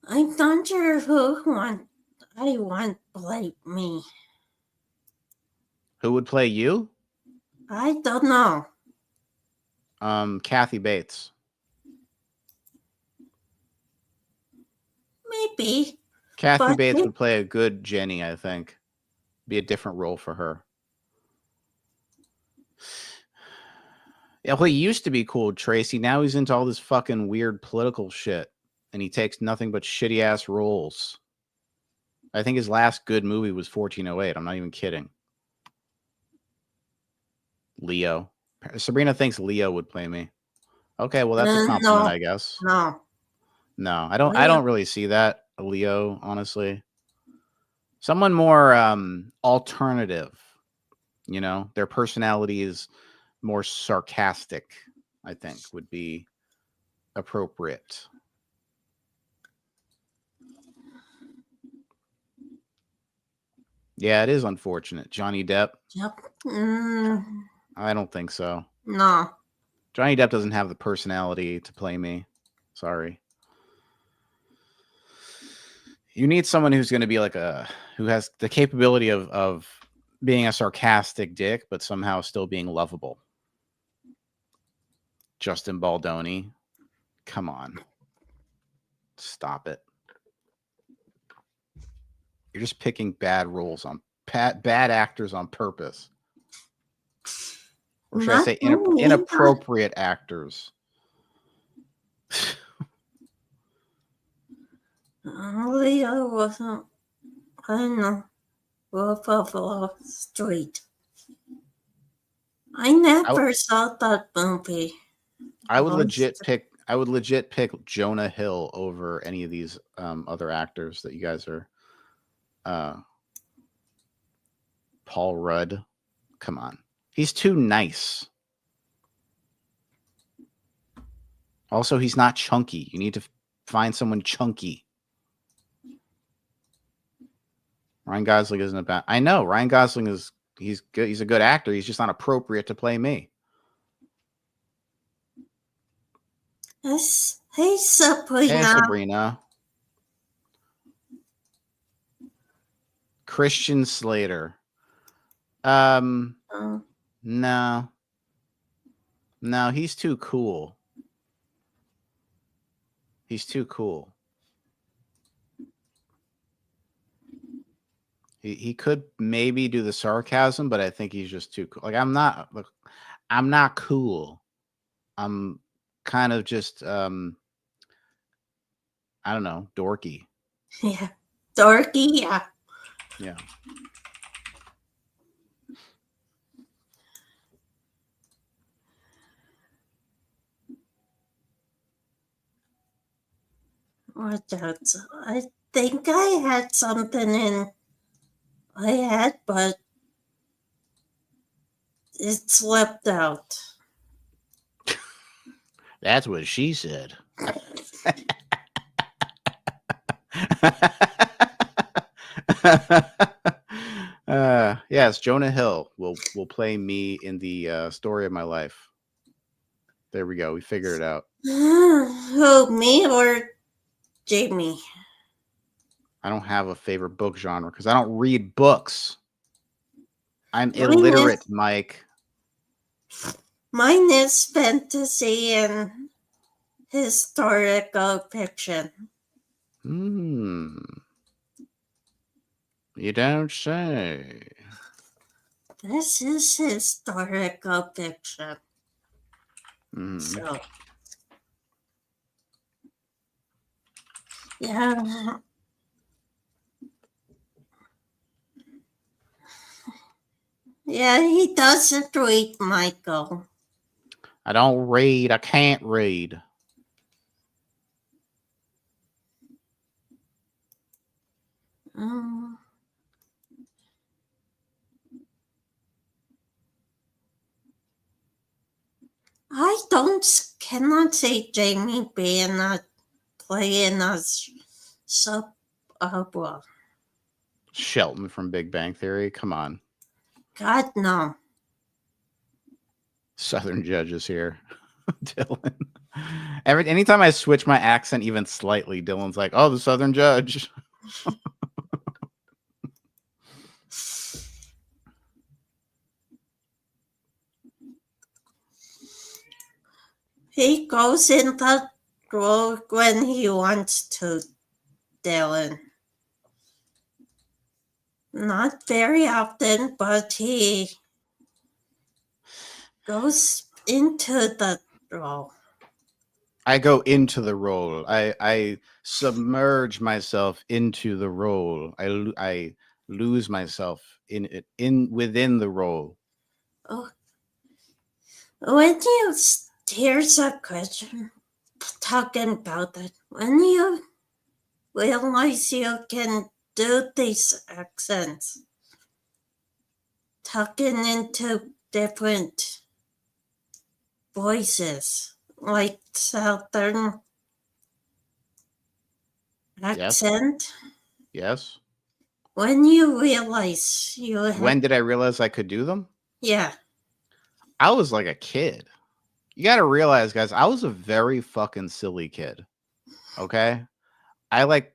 I'm not sure who I want play me. Who would play you? I don't know. Kathy Bates. Maybe. Kathy Bates would play a good Jenny, I think. Be a different role for her. Yeah, well, he used to be cool, Tracy. Now he's into all this fucking weird political shit. And he takes nothing but shitty ass roles. I think his last good movie was 1408. I'm not even kidding. Leo. Sabrina thinks Leo would play me. Okay, well that's a compliment, I guess. No, I don't really see that. Leo, honestly. Someone more alternative. You know, their personality is more sarcastic, I think, would be appropriate. Yeah, it is unfortunate. Johnny Depp? Yep. I don't think so. No. Johnny Depp doesn't have the personality to play me. Sorry. You need someone who's going to be who has the capability of being a sarcastic dick, but somehow still being lovable. Justin Baldoni. Come on. Stop it. You're just picking bad roles on bad actors on purpose. Or should I say inappropriate actors? Leo wasn't, I don't know, Wolf of Wall Street. I never saw that movie. I would legit pick Jonah Hill over any of these other actors that you guys are. Paul Rudd. Come on. He's too nice. Also, he's not chunky. You need to find someone chunky. Ryan Gosling isn't a bad. I know Ryan Gosling he's good. He's a good actor. He's just not appropriate to play me. Hey, Sabrina. Hey, Sabrina. Christian Slater. No, he's too cool. He's too cool. He could maybe do the sarcasm, but I think he's just too cool. Like I'm not cool. I'm kind of just I don't know, dorky. Yeah. Dorky, yeah. Yeah. What else? I think I had something in my head, but it slipped out. That's what she said. Yeah, Yes, Jonah Hill will play me in the story of my life. There we go. We figured it out. Who, me or Jamie? I don't have a favorite book genre because I don't read books. I'm Mine illiterate, is, Mike. mine is fantasy and historical fiction. Hmm. You don't say. This is historical fiction. Hmm. So, yeah. Yeah, he doesn't read, Michael. I don't read. I can't read. Um, I cannot see Jamie being playing a sub opera. Shelton from Big Bang Theory. Come on. God, no. Southern judges here. Dylan. Anytime I switch my accent even slightly, Dylan's like, "Oh, the Southern judge." He goes in that role when he wants to, Dylan. Not very often, but he goes into the role. I go into the role. I submerge myself into the role. I lose myself in it in within the role. Oh, when you here's a question talking about that. When you realize you can do these accents, talking into different voices, like Southern Yes. accent. Yes. When you realize you When have, did I realize I could do them? yeah, I was like a kid. You got to realize, guys, I was a very fucking silly kid. Okay? I like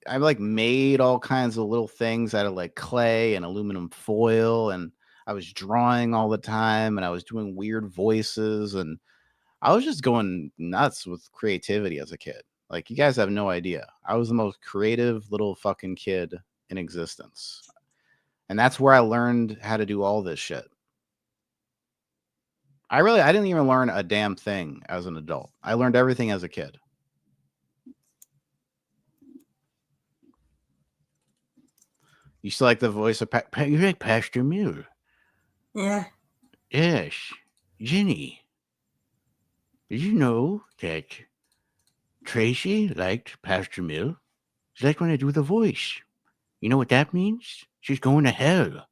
I like made all kinds of little things out of like clay and aluminum foil, and I was drawing all the time, and I was doing weird voices, and I was just going nuts with creativity as a kid. Like, you guys have no idea. I was the most creative little fucking kid in existence. And that's where I learned how to do all this shit. I didn't even learn a damn thing as an adult. I learned everything as a kid. You still like the voice of you like Pastor Muir? yeah. Yes, Jenny. Did you know that Tracy liked Pastor Mill? She liked when I do the voice. You know what that means? She's going to hell.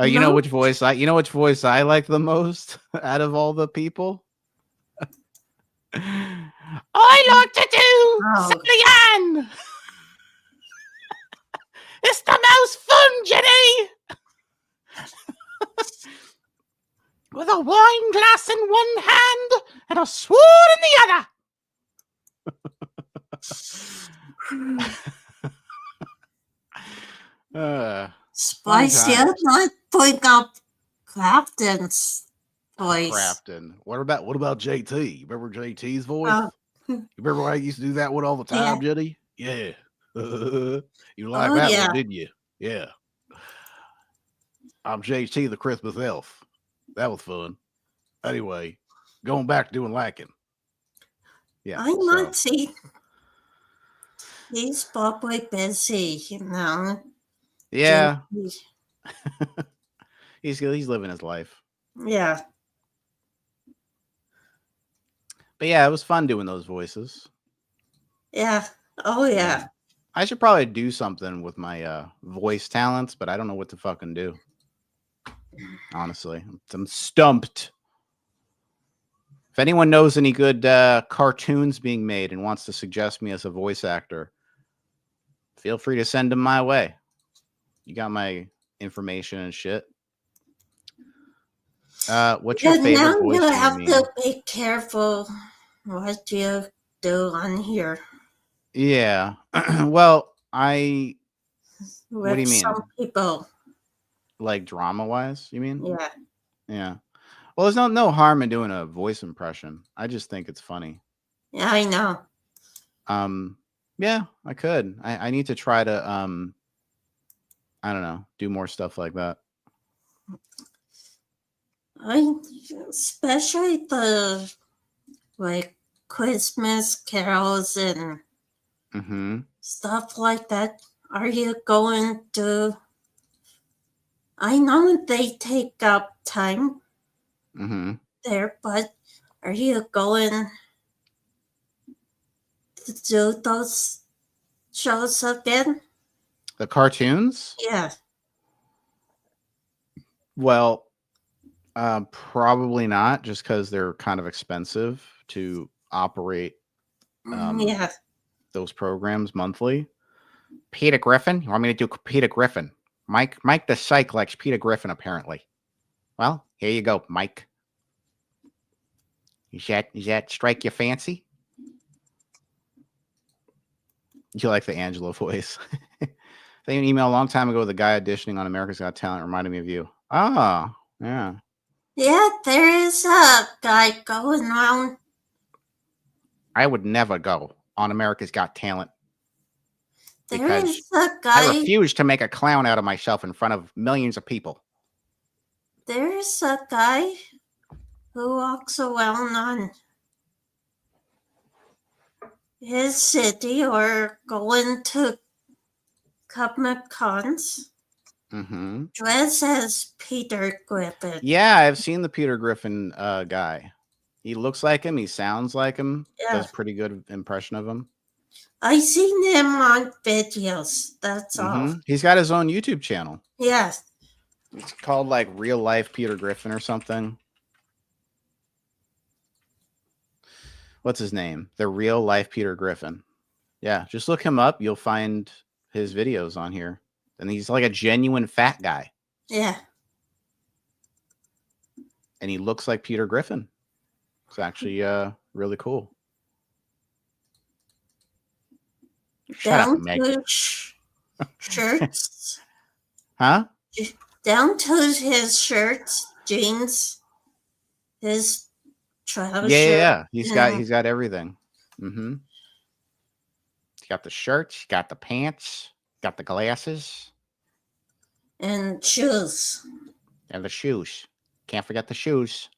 You know No, which voice I like the most out of all the people? I like to do oh, Sally Ann. It's the most fun, Jenny. With a wine glass in one hand and a sword in the other. Fun Spicy, times. not putting up Clapton's voice. Crafton. What about JT? Remember JT's voice? Oh, You remember I used to do that one all the yeah. time, Jenny? Yeah. You like Oh, that yeah. one, didn't you? Yeah. I'm JT the Christmas elf. That was fun. Anyway, going back to doing Lycan. Yeah. I So might see he's probably busy, you know. yeah, Jamie. he's living his life. Yeah, But yeah, it was fun doing those voices. yeah. Oh, yeah. I should probably do something with my voice talents, but I don't know what to fucking do. Honestly, I'm stumped. If anyone knows any good cartoons being made and wants to suggest me as a voice actor, feel free to send them my way. You got my information and shit. What's your And now favorite voice you stream have to meme? be careful what you do on here Yeah. Well, what do with you some mean? people. Like drama wise, you mean? Yeah, Yeah. Well, there's no harm in doing a voice impression. I just think it's funny. yeah, I know. Um, yeah, I could. I need to try to I don't know, do more stuff like that. I especially the like Christmas carols and Mm-hmm. stuff like that. Are you going to? I know they take up time Mm-hmm. there, but are you going to do those shows again? The cartoons? Yeah. Well, probably not, just because they're kind of expensive to operate um Yeah. those programs monthly. Peter Griffin? You want me to do Peter Griffin? Mike the Psych likes Peter Griffin, apparently. Well, here you go, Mike. Is that strike your fancy? You like the Angela voice. They an email a long time ago with a guy auditioning on America's Got Talent reminded me of you. Ah, yeah. Yeah, there is a guy going around. I would never go on America's Got Talent There because is a I guy. refuse to make a clown out of myself in front of millions of people. There is a guy who walks around on his city or going to Comic Cons Mm-hmm. dressed as Peter Griffin. Yeah, I've seen the Peter Griffin guy. He looks like him. He sounds like him. Yeah, Does pretty good impression of him. I seen him on videos. That's all. Mm-hmm. He's got his own YouTube channel. Yes. It's called like Real Life Peter Griffin or something. What's his name? The Real Life Peter Griffin. Yeah, just look him up. You'll find his videos on here. And he's like a genuine fat guy. Yeah. And he looks like Peter Griffin. It's actually really cool. Shut up, Down Meg. to shirts. Huh? Down to his shirts, jeans, his trousers. Yeah. He's and got everything. Mm-hmm. He's got the shirts, he's got the pants, got the glasses, and shoes. and the shoes. Can't forget the shoes.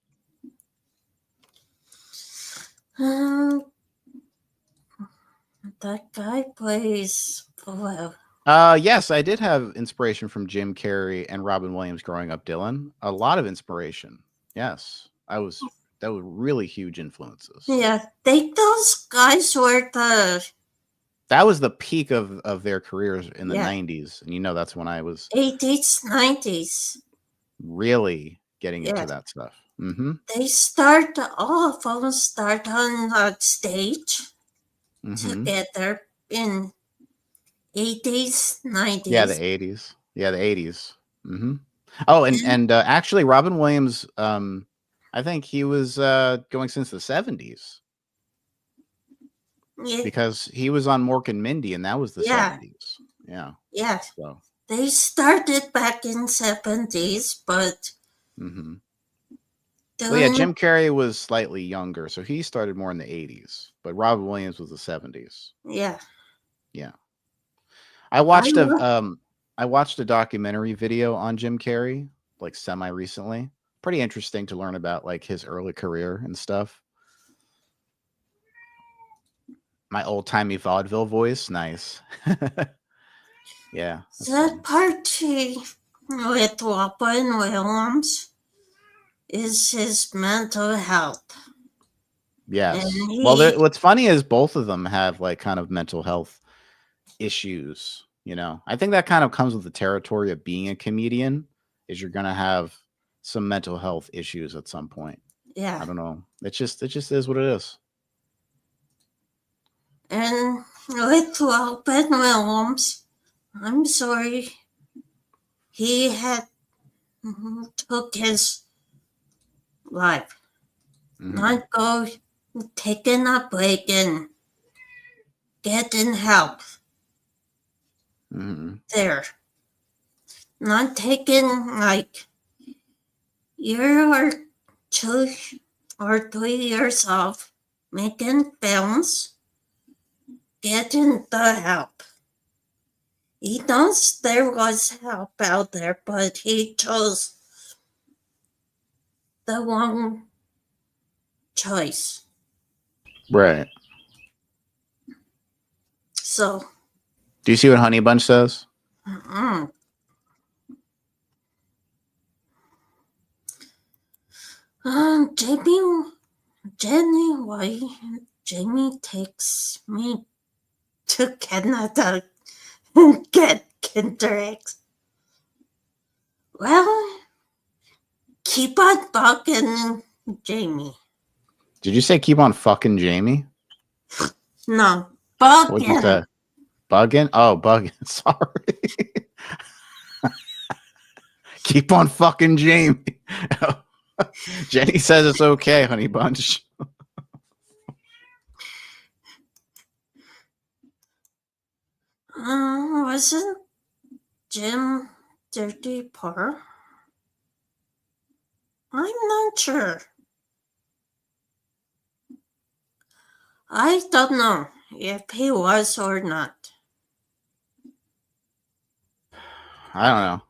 Um, that guy plays blue. Yes, I did have inspiration from Jim Carrey and Robin Williams growing up, Dylan. A lot of inspiration. Yes. That was really huge influences. Yeah, those guys were the That was the peak of their careers in the Yeah. 90s. And you know that's when I was 80s, 90s. really getting into Yeah. that stuff. Mm-hmm. All of them start on the stage Mm-hmm. together in 80s, 90s. Yeah, the 80s. Yeah, the 80s. Mm-hmm. Oh, and actually Robin Williams, I think he was going since the 70s. Yeah. Because he was on Mork and Mindy, and that was the Yeah. 70s. Yeah. Yeah. So. They started back in 70s, but Mm-hmm. Well, yeah, Jim Carrey was slightly younger, so he started more in the 80s. But Robin Williams was the 70s. Yeah. Yeah. I watched a documentary video on Jim Carrey, like semi recently. Pretty interesting to learn about like his early career and stuff. My old timey vaudeville voice, nice. Yeah. That party with Robin Williams is his mental health. Yes. Well, what's funny is both of them have like kind of mental health issues. You know, I think that kind of comes with the territory of being a comedian. Is you're gonna have some mental health issues at some point. Yeah. I don't know. It just is what it is. And with Robin Williams. I'm sorry he had took his life. Mhm. Not go taking a break and getting help Mhm. there. Not taking like year or 2 or 3 years off making films, getting the help. He knows there was help out there, but he chose the wrong choice. Right. So, Do you see what Honey Bunch says? mm, Jenny, why Jamie takes me to Canada and get Kinder eggs? Well, keep on bugging Jamie. Did you say keep on fucking Jamie? No, What'd you bugging. say? Bugging? Oh, bugging. Sorry. Keep on fucking Jamie. Jenny says it's okay, Honey Bunch. Wasn't Jim Dirty Par? I'm not sure. I don't know if he was or not. I don't know.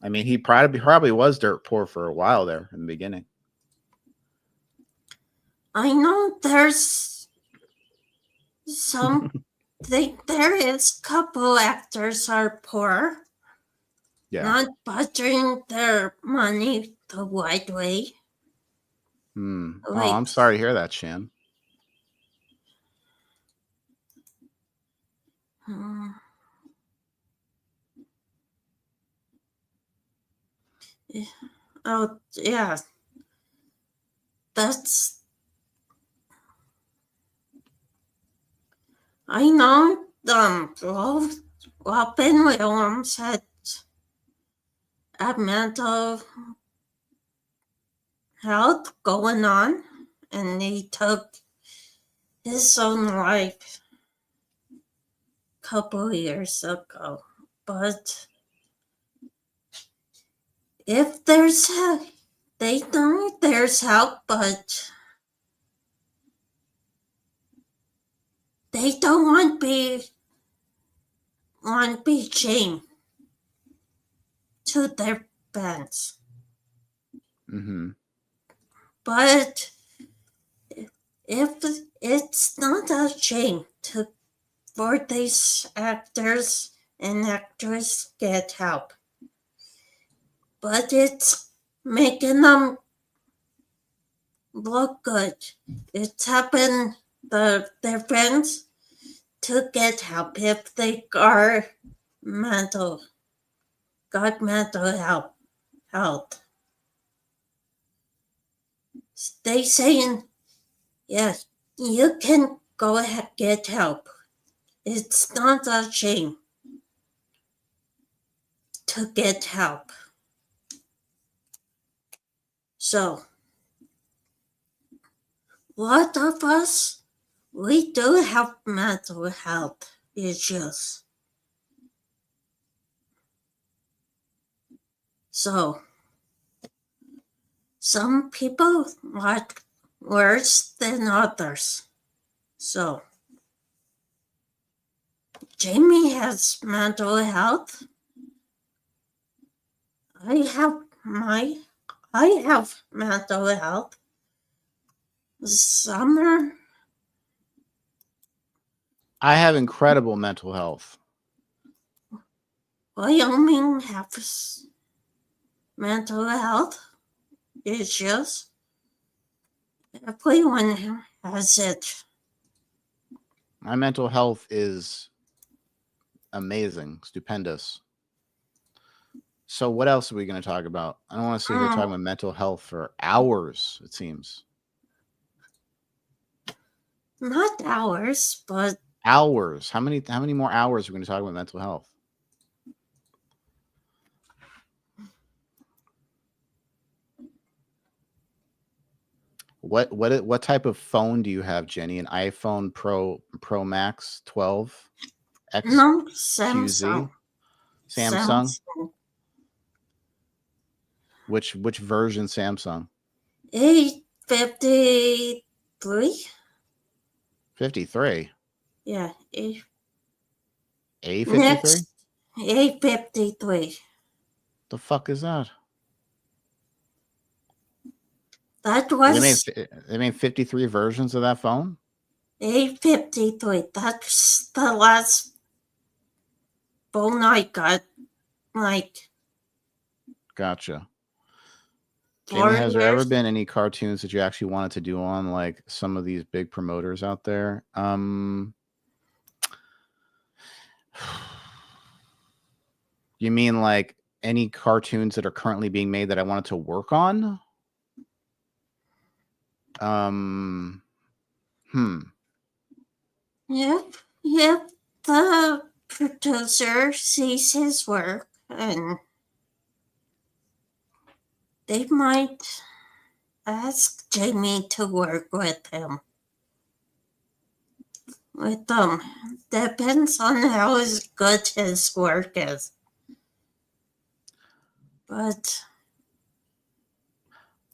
I mean, he probably was dirt poor for a while there in the beginning. I know there's some there is couple actors are poor, Yeah. not budgeting their money the right way. Oh, I'm Wait, sorry to hear that, Shan. hmm, oh yeah, that's I know. Robin Williams had a mental health going on, and he took his own life a couple years ago. But if there's help, they know there's help, but they don't want be chained to their bands. Mm-hmm. But if it's not a shame to for these actors and actresses get help, but it's making them look good. It's helping their friends to get help if they are mental got mental health. They saying yes, you can go ahead get help. It's not a shame to get help. So, what of us? We do have mental health issues. So, some people are worse than others. So, Jamie has mental health. I have my I have mental health. Summer, I have incredible mental health. Wyoming has mental health issues. Everyone has it. My mental health is amazing, stupendous. So, what else are we going to talk about? I don't want to sit here talking about mental health for hours, it seems. Not hours, but Hours. How many more hours are we going to talk about mental health? What type of phone do you have, Jenny? An iPhone Pro Max 12 No, XQZ? Samsung. Samsung? Samsung. Which version Samsung? 853. 53. Yeah, A53? next 853. The fuck is that? That They made was 53 versions of that phone? 853. That's the last phone I got, like Gotcha. Jamie, 4 has there ever years. been any cartoons that you actually wanted to do on like some of these big promoters out there? You mean like any cartoons that are currently being made that I wanted to work on? Yep, yep. The producer sees his work and they might ask Jamie to work with him. With them. Depends on how good his work is. But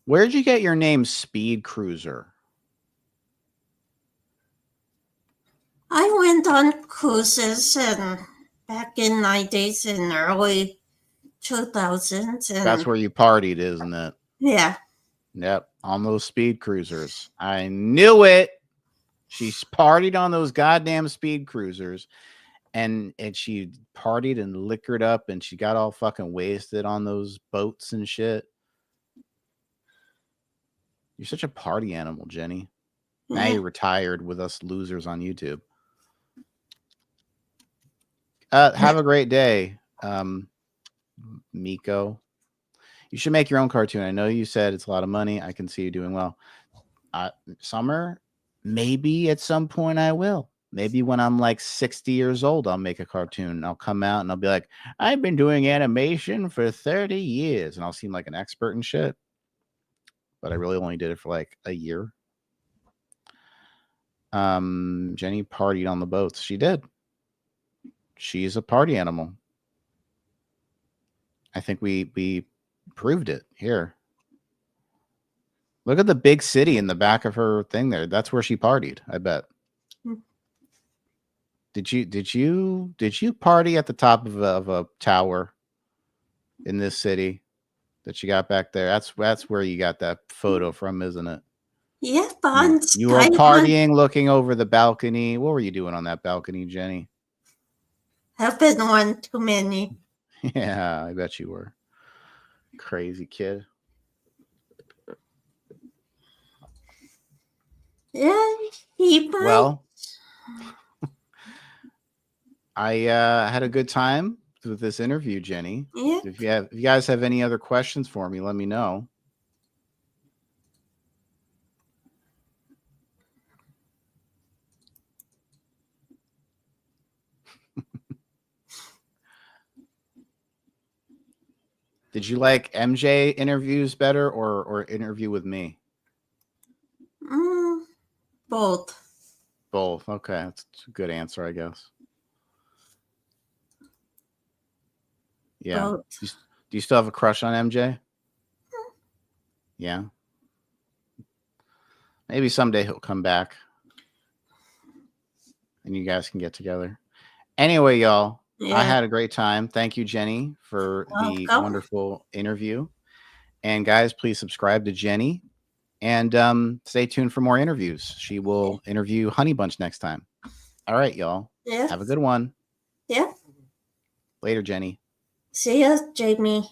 Where'd you get your name Speed Cruiser? I went on cruises and back in 90s and early 2000s and That's where you partied, isn't it? yeah. Yep, on those speed cruisers. I knew it. She partied on those goddamn speed cruisers, and she partied and liquored up, and she got all fucking wasted on those boats and shit. You're such a party animal, Jenny. Now Yeah. you're retired with us losers on YouTube. Have a great day, Miko. You should make your own cartoon. I know you said it's a lot of money. I can see you doing well. Summer, maybe at some point I will. Maybe when I'm like 60 years old, I'll make a cartoon. I'll come out and I'll be like, I've been doing animation for 30 years. And I'll seem like an expert in shit. But I really only did it for like a year. Jenny partied on the boats. She did. She's a party animal. I think we proved it here. Look at the big city in the back of her thing there. That's where she partied, I bet. Did you party at the top of a tower in this city that you got back there? That's where you got that photo from, isn't it? Yeah, You, on you were Skyline. partying, looking over the balcony. What were you doing on that balcony, Jenny? Having one too many. Yeah, I bet you were. Crazy kid. Yeah, he might. Well, I had a good time with this interview, Jenny. Yeah. If you guys have any other questions for me, let me know. Did you like MJ interviews better or interview with me? Both. Both. Okay, that's a good answer, I guess. Yeah. Both. Do you still have a crush on MJ? Yeah. Maybe someday he'll come back and you guys can get together. Anyway, y'all, Yeah. I had a great time. Thank you, Jenny, for the Welcome. wonderful interview. And guys, please subscribe to Jenny and stay tuned for more interviews. She will interview Honey Bunch next time. All right, y'all. Yeah. Have a good one. Yeah. Later, Jenny. See ya, Jamie.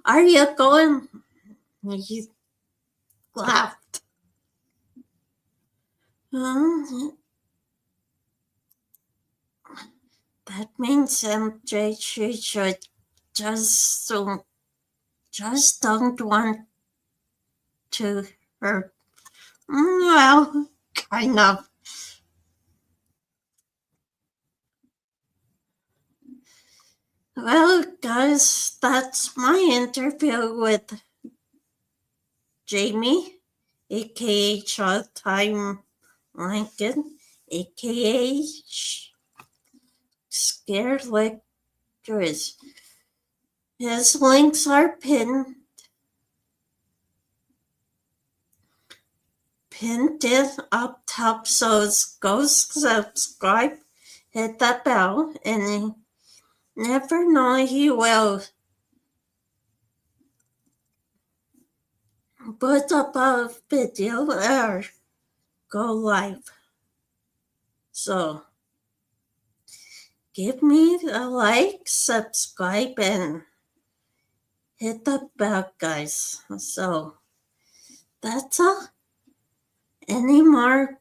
Are you going? He laughed. That means MJ should just don't want to hurt. Well, kind of. Well, guys, that's my interview with Jamie, aka ShowTime Lycan, aka Scared Lectures. His links are pinned it up top, so go subscribe, hit that bell, and you never know, he will put up a video or go live. So give me a like, subscribe, and hit the bell, guys. So that's all. Any more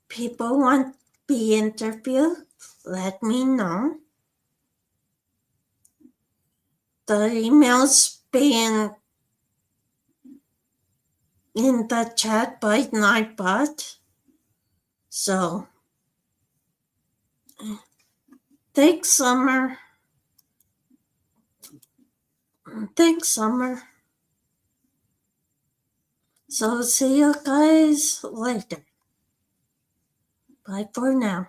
people want to be interviewed? Let me know. The email's being in the chat by Nightbot. So thanks, Summer. Thanks, Summer. So see you guys later. Bye for now.